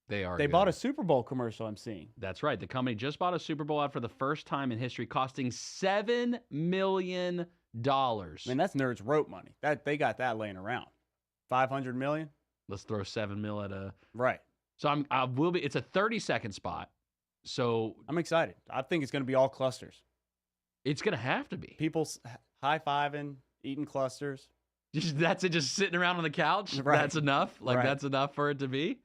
They are. They bought a Super Bowl commercial, I'm seeing. That's right. The company just bought a Super Bowl ad for the first time in history, costing $7 million. Man, that's Nerds Rope money. They got that laying around. $500 million. Let's throw $7 million at a right. So I will be. It's a 30-second spot. So I'm excited. I think it's going to be all clusters. It's going to have to be. People high-fiving, eating clusters. That's it. Just sitting around on the couch. Right. That's enough. That's enough for it to be.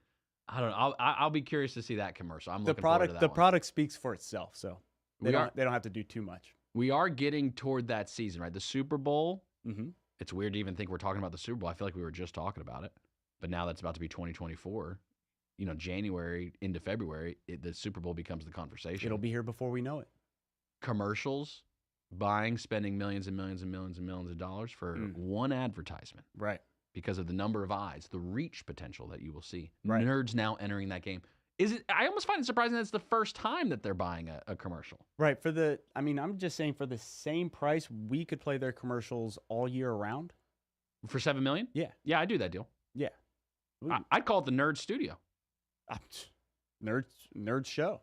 I don't know. I'll be curious to see that commercial. I'm looking forward to that. The product speaks for itself, so they don't have to do too much. We are getting toward that season, right? The Super Bowl. Mm-hmm. It's weird to even think we're talking about the Super Bowl. I feel like we were just talking about it, but now that's about to be 2024. January into February, the Super Bowl becomes the conversation. It'll be here before we know it. Commercials, spending millions and millions and millions and millions of dollars for one advertisement. Right. Because of the number of eyes, the reach potential that you will see. Right. Nerds now entering that game. I almost find it surprising that it's the first time that they're buying a commercial. Right. I'm just saying for the same price, we could play their commercials all year round. For $7 million? Yeah. Yeah, I'd do that deal. Yeah. I'd call it the Nerd Studio. Nerd show.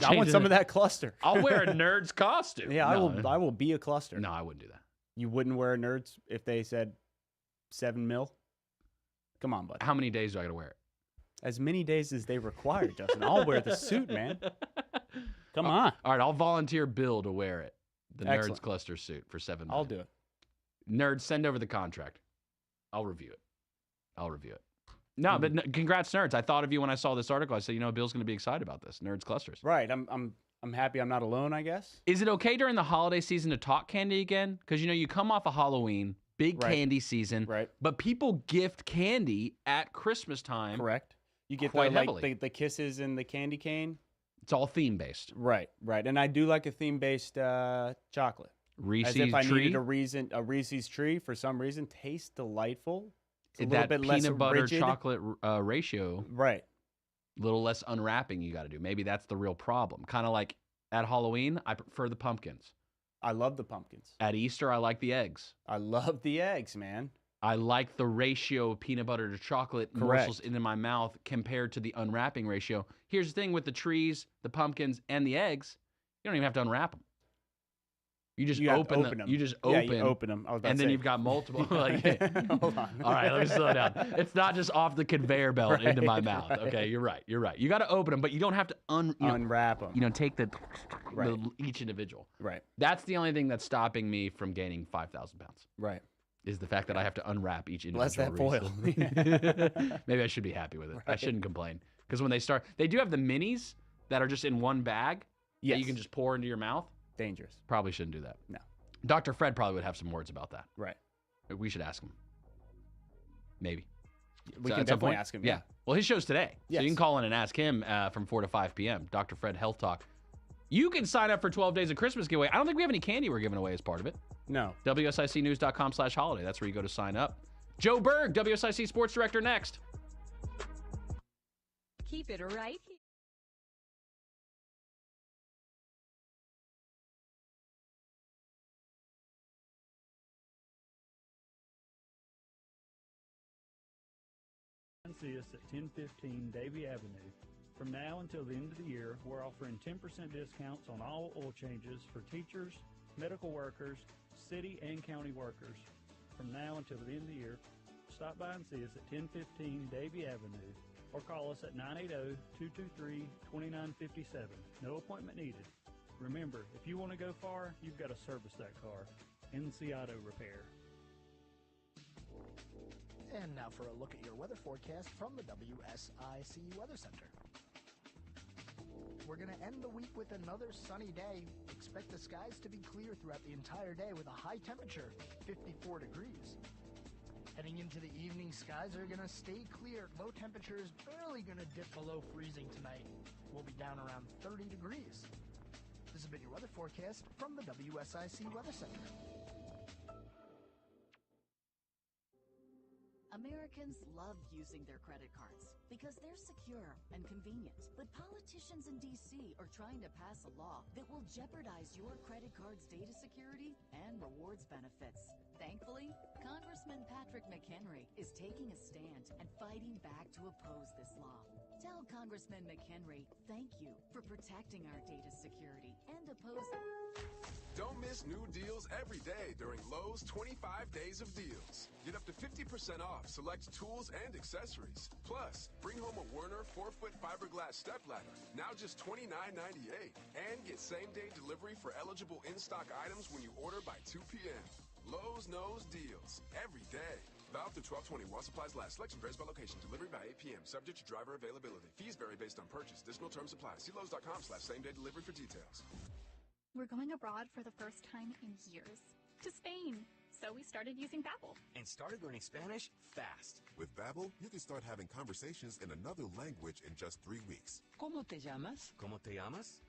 I want some of that cluster. I'll wear a Nerd's costume. Yeah, I will be a cluster. No, I wouldn't do that. You wouldn't wear a Nerds if they said $7 million? Come on, buddy. How many days do I got to wear it? As many days as they require, Justin. I'll wear the suit, man. Come on. All right, I'll volunteer Bill to wear it. The Excellent. Nerds Cluster suit for $7 million. I'll do it. Nerds, send over the contract. I'll review it. No, but congrats, Nerds. I thought of you when I saw this article. I said, Bill's going to be excited about this. Nerds Clusters. Right. I'm happy I'm not alone, I guess. Is it okay during the holiday season to talk candy again? Because, you come off of Halloween, big candy season. Right. But people gift candy at Christmas time. Correct. You get quite heavily. the kisses and the candy cane. It's all theme-based. Right. And I do like a theme-based chocolate. Reese's As if I tree. needed a Reese's tree for some reason. Tastes delightful. It's a that little bit less peanut butter rigid. chocolate ratio. Right. A little less unwrapping you got to do. Maybe that's the real problem. Kind of like at Halloween, I prefer the pumpkins. I love the pumpkins. At Easter, I like the eggs. I love the eggs, man. I like the ratio of peanut butter to chocolate morsels into my mouth compared to the unwrapping ratio. Here's the thing with the trees, the pumpkins, and the eggs. You don't even have to unwrap them. You just open them. You just open. Yeah, you open them. And then you've got multiple. Hold on. All right, let me slow down. It's not just off the conveyor belt into my mouth. Okay, you're right. You got to open them, but you don't have to unwrap them. Take each individual. Right. That's the only thing that's stopping me from gaining 5,000 pounds. Right. is the fact that I have to unwrap each Bless individual that foil. Maybe I should be happy with it. I Right. shouldn't complain. Because when they do have the minis that are just in one bag that you can just pour into your mouth. Dangerous. Probably shouldn't do that. No. Dr. Fred probably would have some words about that. Right. We should ask him. Maybe. We So can at some definitely point? ask him. Yeah. Well, his show's today. So Yes. you can call in and ask him from 4 to 5 p.m. Dr. Fred Health Talk. You can sign up for 12 Days of Christmas giveaway. I don't think we have any candy we're giving away as part of it. No. WSICnews.com/holiday. That's where you go to sign up. Joe Berg, WSIC Sports Director, next. Keep it right here. See us at 1015 Davie Avenue. From now until the end of the year, we're offering 10% discounts on all oil changes for teachers, medical workers, city and county workers. From now until the end of the year, stop by and see us at 1015 Davie Avenue or call us at 980-223-2957. No appointment needed. Remember, if you want to go far, you've got to service that car. NC Auto Repair. And now for a look at your weather forecast from the WSIC Weather Center. We're going to end the week with another sunny day. Expect the skies to be clear throughout the entire day with a high temperature, 54 degrees. Heading into the evening, skies are going to stay clear. Low temperatures barely going to dip below freezing tonight. We'll be down around 30 degrees. This has been your weather forecast from the WSIC Weather Center. Americans love using their credit cards because they're secure and convenient. But politicians in D.C. are trying to pass a law that will jeopardize your credit card's data security and rewards benefits. Thankfully, Congressman Patrick McHenry is taking a stand and fighting back to oppose this law. Tell Congressman McHenry thank you for protecting our data security and opposing. Don't miss new deals every day during Lowe's 25 Days of Deals. Get up to 50% off select tools and accessories. Plus, bring home a Werner 4-foot fiberglass stepladder, now just $29.98. And get same-day delivery for eligible in-stock items when you order by 2 p.m. Lowe's knows deals every day. Valid through 12/20 while supplies last. Selection varies by location. Delivery by 8 p.m. Subject to driver availability. Fees vary based on purchase. Additional terms apply. See Lowe's.com/same-day delivery for details. We're going abroad for the first time in years. To Spain. So we started using Babbel. And started learning Spanish fast. With Babbel, you can start having conversations in another language in just 3 weeks. ¿Cómo te llamas? ¿Cómo te llamas?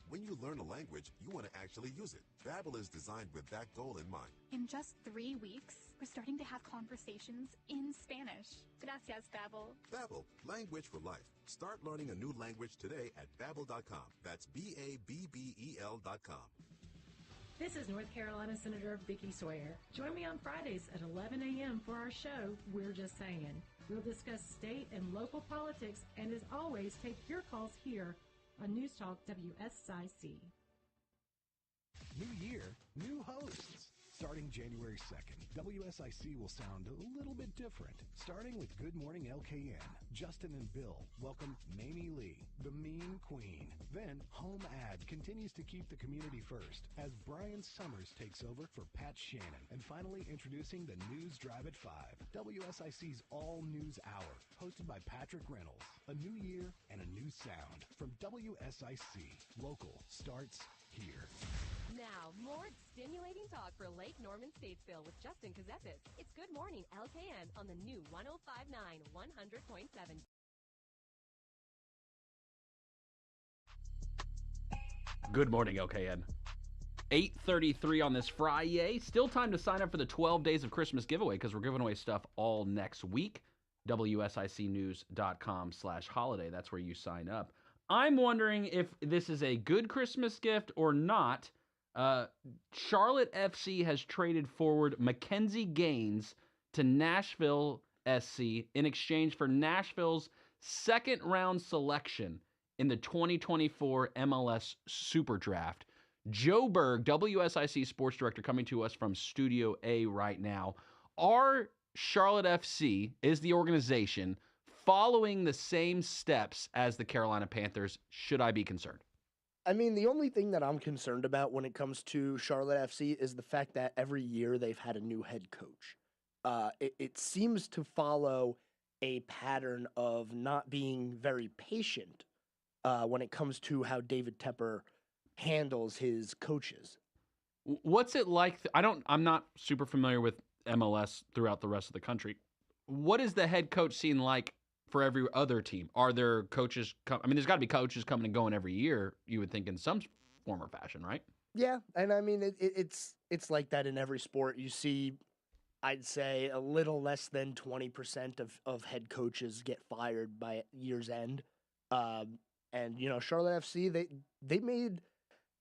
When you learn a language, you want to actually use it. Babbel is designed with that goal in mind. In just 3 weeks, we're starting to have conversations in Spanish. Gracias, Babbel. Babbel, language for life. Start learning a new language today at Babbel.com. That's BABBEL.com. This is North Carolina Senator Vicki Sawyer. Join me on Fridays at 11 a.m. for our show, We're Just Saying. We'll discuss state and local politics and, as always, take your calls here on News Talk WSIC. New year, new hosts. Starting January 2nd, WSIC will sound a little bit different. Starting with Good Morning LKN, Justin and Bill welcome Mamie Lee, the Mean Queen. Then Home Ad continues to keep the community first as Brian Summers takes over for Pat Shannon. And finally introducing the News Drive at 5, WSIC's All News Hour, hosted by Patrick Reynolds. A new year and a new sound from WSIC. Local starts here. Now, more stimulating talk for Lake Norman Statesville with Justin Ckezepis. It's Good Morning LKN on the new 105.9 100.7. Good morning, LKN. 8:33 on this FriYAY. Still time to sign up for the 12 Days of Christmas giveaway because we're giving away stuff all next week. WSICnews.com/holiday. That's where you sign up. I'm wondering if this is a good Christmas gift or not. Charlotte FC has traded forward Mackenzie Gaines to Nashville SC in exchange for Nashville's second-round selection in the 2024 MLS Super Draft. Joe Berg, WSIC Sports Director, coming to us from Studio A right now. Are Charlotte FC, is the organization, following the same steps as the Carolina Panthers? Should I be concerned? I mean, the only thing that I'm concerned about when it comes to Charlotte FC is the fact that every year they've had a new head coach. It seems to follow a pattern of not being very patient when it comes to how David Tepper handles his coaches. What's it like? I'm not super familiar with MLS throughout the rest of the country. What is the head coach scene like for every other team? Are there coaches? There's got to be coaches coming and going every year. You would think in some form or fashion, right? Yeah, and I mean it's like that in every sport. You see, I'd say a little less than 20% of head coaches get fired by year's end. And Charlotte FC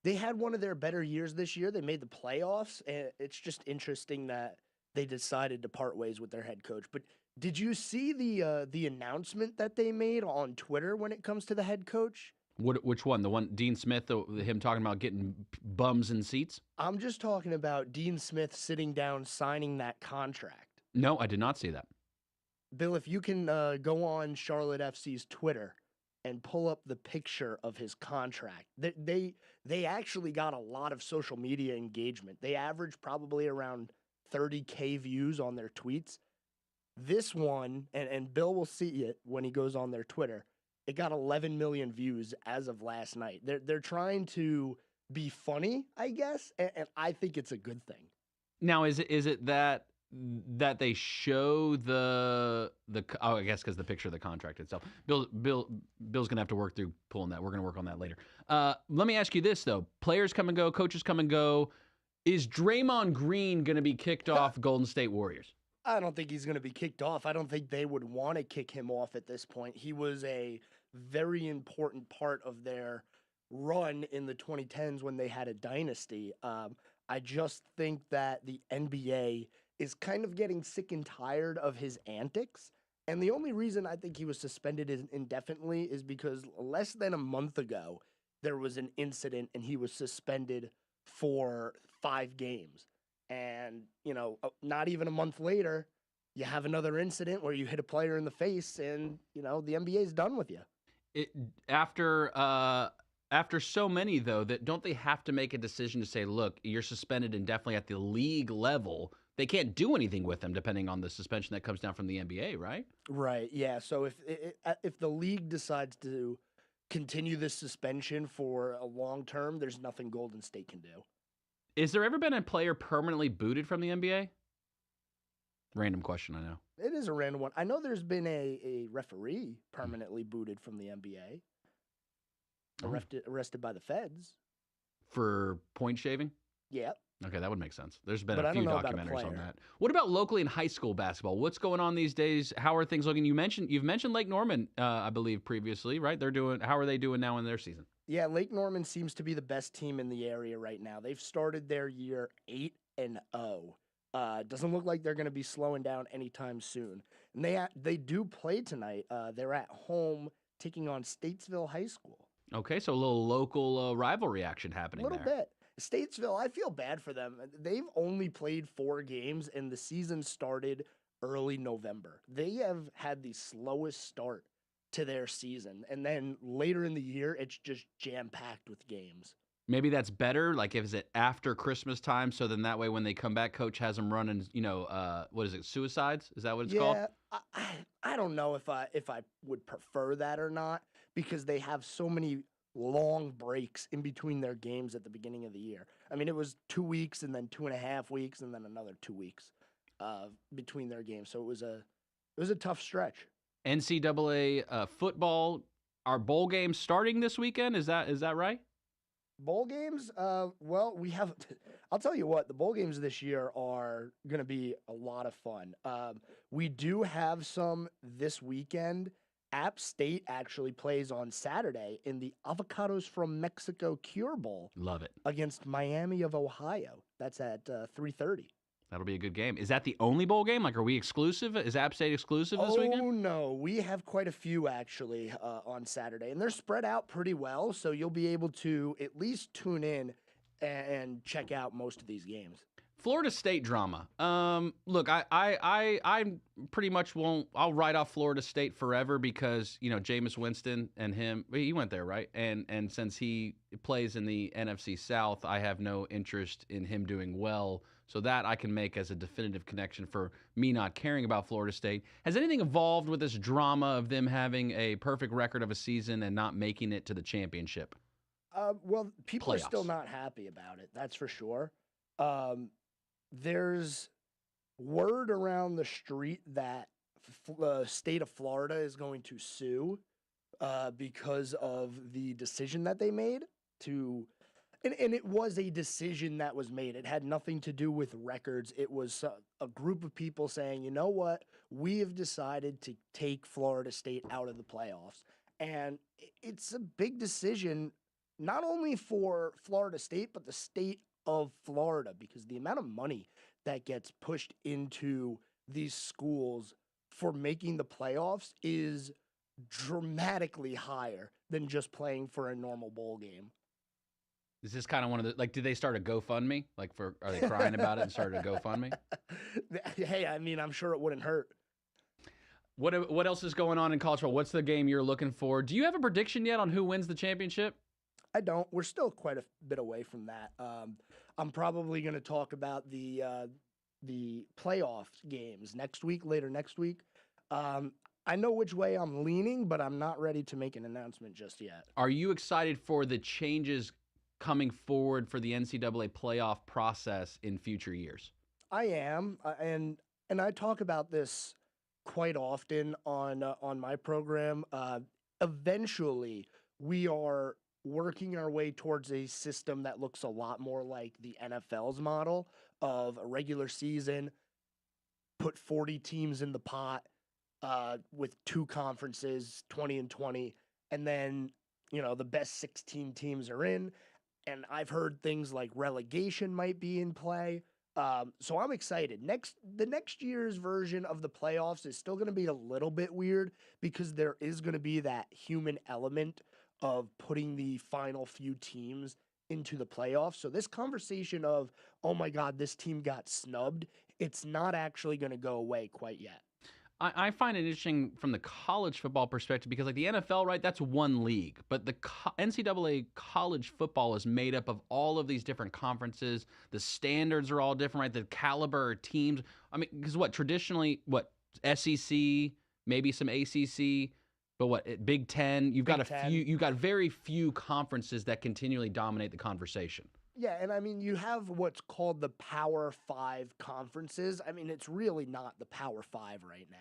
they had one of their better years this year. They made the playoffs, and it's just interesting that they decided to part ways with their head coach. But did you see the announcement that they made on Twitter when it comes to the head coach? Which one? The one Dean Smith, him talking about getting bums in seats? I'm just talking about Dean Smith sitting down, signing that contract. No, I did not see that. Bill, if you can go on Charlotte FC's Twitter and pull up the picture of his contract. They actually got a lot of social media engagement. They averaged probably around 30K views on their tweets. This one, and Bill will see it when he goes on their Twitter, it got 11 million views as of last night. They're trying to be funny, I guess, and I think it's a good thing. Now, is it that they show the I guess because the picture of the contract itself. Bill's gonna have to work through pulling that. We're gonna work on that later. Let me ask you this though: players come and go, coaches come and go. Is Draymond Green gonna be kicked off Golden State Warriors? I don't think he's gonna be kicked off. I don't think they would want to kick him off at this point. He was a very important part of their run in the 2010s when they had a dynasty. I just think that the NBA is kind of getting sick and tired of his antics. And the only reason I think he was suspended indefinitely is because less than a month ago, there was an incident and he was suspended for 5 games. And, not even a month later, you have another incident where you hit a player in the face and, the NBA is done with you. After so many, though, that don't they have to make a decision to say, look, you're suspended indefinitely at the league level? They can't do anything with them depending on the suspension that comes down from the NBA, right? Right, yeah. So if the league decides to continue this suspension for a long term, there's nothing Golden State can do. Is there ever been a player permanently booted from the NBA? Random question, I know. It is a random one. I know there's been a referee permanently booted from the NBA. Arrested by the feds. For point shaving? Yep. Okay, that would make sense. There's been a few documentaries on that. What about locally in high school basketball? What's going on these days? How are things looking? You've mentioned Lake Norman, I believe, previously, right? How are they doing now in their season? Yeah, Lake Norman seems to be the best team in the area right now. They've started their year 8-0. Doesn't look like they're going to be slowing down anytime soon. And they do play tonight. They're at home taking on Statesville High School. Okay, so a little local rivalry action happening there. A little bit. Statesville, I feel bad for them. They've only played 4 games, and the season started early November. They have had the slowest start to their season, and then later in the year, it's just jam-packed with games. Maybe that's better, like is it after Christmas time, so then that way when they come back, coach has them running, what is it, suicides? Is that what it's called? Yeah, I don't know if I would prefer that or not, because they have so many long breaks in between their games at the beginning of the year. I mean, it was 2 weeks and then 2.5 weeks and then another 2 weeks between their games. So it was a tough stretch. NCAA football, are bowl games starting this weekend? Is that right? Bowl games? Well, we have. I'll tell you what. The bowl games this year are going to be a lot of fun. We do have some this weekend. App State actually plays on Saturday in the Avocados from Mexico Cure Bowl. Love it. Against Miami of Ohio. That's at 3:30. That'll be a good game. Is that the only bowl game? Like, are we exclusive? Is App State exclusive this weekend? Oh, no. We have quite a few, actually, on Saturday. And they're spread out pretty well, so you'll be able to at least tune in and check out most of these games. Florida State drama. Look, I pretty much won't. I'll write off Florida State forever because Jameis Winston and him. He went there, right? And since he plays in the NFC South, I have no interest in him doing well. So that I can make as a definitive connection for me not caring about Florida State. Has anything evolved with this drama of them having a perfect record of a season and not making it to the championship? Well, people Playoffs. are still not happy about it. That's for sure. There's word around the street that the state of Florida is going to sue because of the decision that they made to. And it was a decision that was made. It had nothing to do with records. It was a group of people saying, you know what? We have decided to take Florida State out of the playoffs. And it's a big decision, not only for Florida State, but the state of Florida, because the amount of money that gets pushed into these schools for making the playoffs is dramatically higher than just playing for a normal bowl game. Is this kind of one of the, did they start a GoFundMe? Are they crying about it and started a GoFundMe? Hey, I mean, I'm sure it wouldn't hurt. What else is going on in college football? What's the game you're looking for? Do you have a prediction yet on who wins the championship? I don't. We're still quite a bit away from that. I'm probably going to talk about the playoff games later next week. I know which way I'm leaning, but I'm not ready to make an announcement just yet. Are you excited for the changes coming forward for the NCAA playoff process in future years? I am, and I talk about this quite often on my program. Eventually, we are working our way towards a system that looks a lot more like the NFL's model of a regular season, put 40 teams in the pot with two conferences, 20 and 20, and then, the best 16 teams are in. And I've heard things like relegation might be in play. So I'm excited. The next year's version of the playoffs is still going to be a little bit weird because there is going to be that human element of putting the final few teams into the playoffs. So this conversation of, oh my God, this team got snubbed, it's not actually going to go away quite yet. I find it interesting from the college football perspective because, the NFL, right, that's one league. But the NCAA college football is made up of all of these different conferences. The standards are all different, right? The caliber of teams. I mean, because traditionally, SEC, maybe some ACC, but Big Ten? You've got very few conferences that continually dominate the conversation. Yeah, and I mean, you have what's called the Power 5 conferences. I mean, it's really not the Power 5 right now.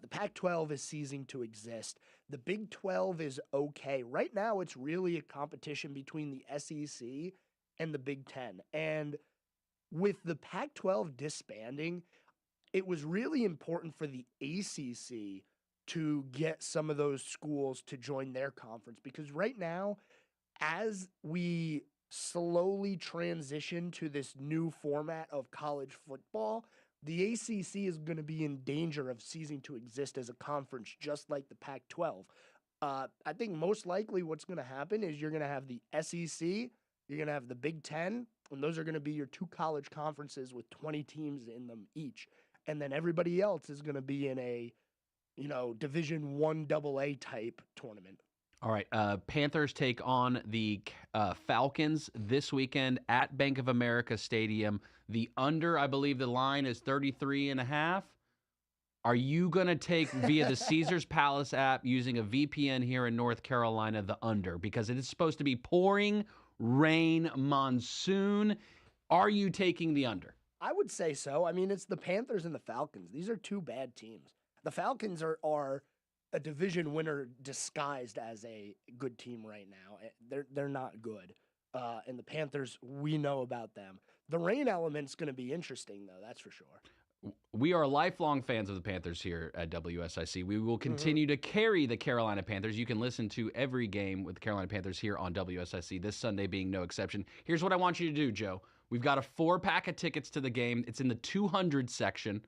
The Pac-12 is ceasing to exist. The Big 12 is okay. Right now, it's really a competition between the SEC and the Big 10. And with the Pac-12 disbanding, it was really important for the ACC to get some of those schools to join their conference. Because right now, as we slowly transition to this new format of college football, the ACC is going to be in danger of ceasing to exist as a conference, just like the Pac-12. I think most likely what's going to happen is you're going to have the SEC, you're going to have the Big Ten, and those are going to be your two college conferences with 20 teams in them each. And then everybody else is going to be in a, Division I AA type tournament. All right, Panthers take on the Falcons this weekend at Bank of America Stadium. The under, I believe the line is 33.5. Are you going to take via the Caesars Palace app using a VPN here in North Carolina the under? Because it is supposed to be pouring rain monsoon. Are you taking the under? I would say so. I mean, it's the Panthers and the Falcons. These are two bad teams. The Falcons are a division winner disguised as a good team right now. They're not good. And the Panthers, we know about them. The rain element's going to be interesting, though, that's for sure. We are lifelong fans of the Panthers here at WSIC. We will continue to carry the Carolina Panthers. You can listen to every game with the Carolina Panthers here on WSIC, this Sunday being no exception. Here's what I want you to do, Joe. We've got a 4-pack of tickets to the game. It's in the 200 section.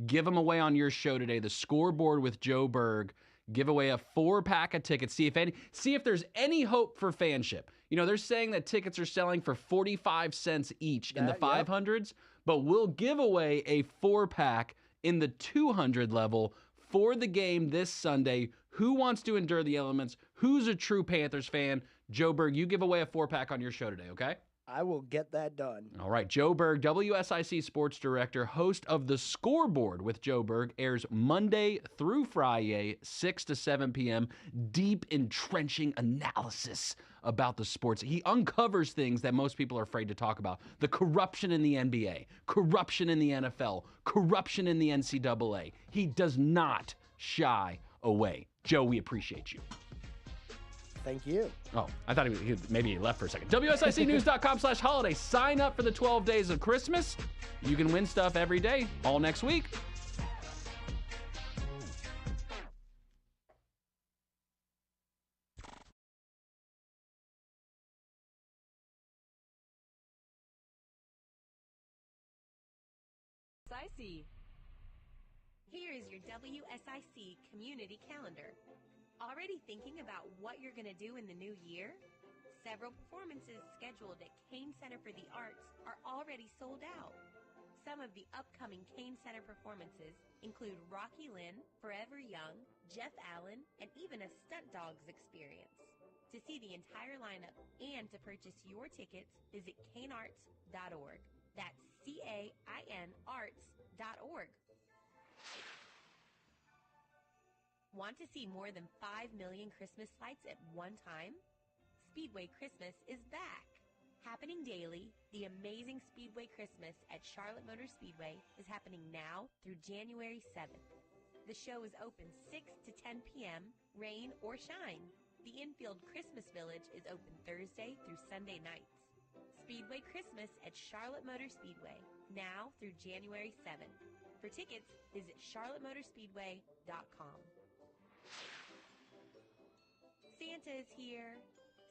Give them away on your show today, the Scoreboard with Joe Berg. Give away a 4-pack of tickets. See if there's any hope for fanship. They're saying that tickets are selling for 45 cents each in the 500s, but we'll give away a 4-pack in the 200 level for the game this Sunday. Who wants to endure the elements? Who's a true Panthers fan? Joe Berg, you give away a 4-pack on your show today, okay? I will get that done. All right. Joe Berg, WSIC sports director, host of The Scoreboard with Joe Berg, airs Monday through Friday, 6 to 7 p.m. Deep, entrenching analysis about the sports. He uncovers things that most people are afraid to talk about. The corruption in the NBA, corruption in the NFL, corruption in the NCAA. He does not shy away. Joe, we appreciate you. Thank you. Oh, I thought maybe he left for a second. WSICnews.com/holiday. Sign up for the 12 days of Christmas. You can win stuff every day, all next week. WSIC. Here is your WSIC community calendar. Already thinking about what you're going to do in the new year? Several performances scheduled at Kane Center for the Arts are already sold out. Some of the upcoming Kane Center performances include Rocky Lynn, Forever Young, Jeff Allen, and even a Stunt Dogs experience. To see the entire lineup and to purchase your tickets, visit canearts.org. That's CAIN arts.org. Want to see more than 5 million Christmas lights at one time? Speedway Christmas is back. Happening daily, the amazing Speedway Christmas at Charlotte Motor Speedway is happening now through January 7th. The show is open 6 to 10 p.m., rain or shine. The infield Christmas Village is open Thursday through Sunday nights. Speedway Christmas at Charlotte Motor Speedway, now through January 7th. For tickets, visit charlottemotorspeedway.com. Santa is here.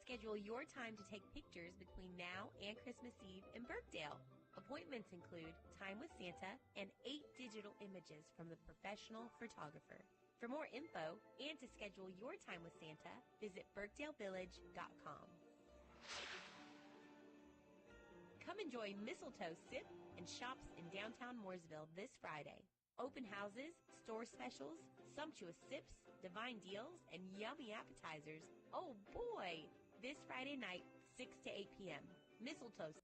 Schedule your time to take pictures between now and Christmas Eve in Bergdale. Appointments include Time with Santa and 8 digital images from the professional photographer. For more info and to schedule your time with Santa, visit bergdalevillage.com. Come enjoy mistletoe sip and shops in downtown Mooresville this Friday. Open houses, store specials, sumptuous sips, divine deals, and yummy appetizers. Oh boy! This Friday night, 6 to 8 p.m. Mistletoe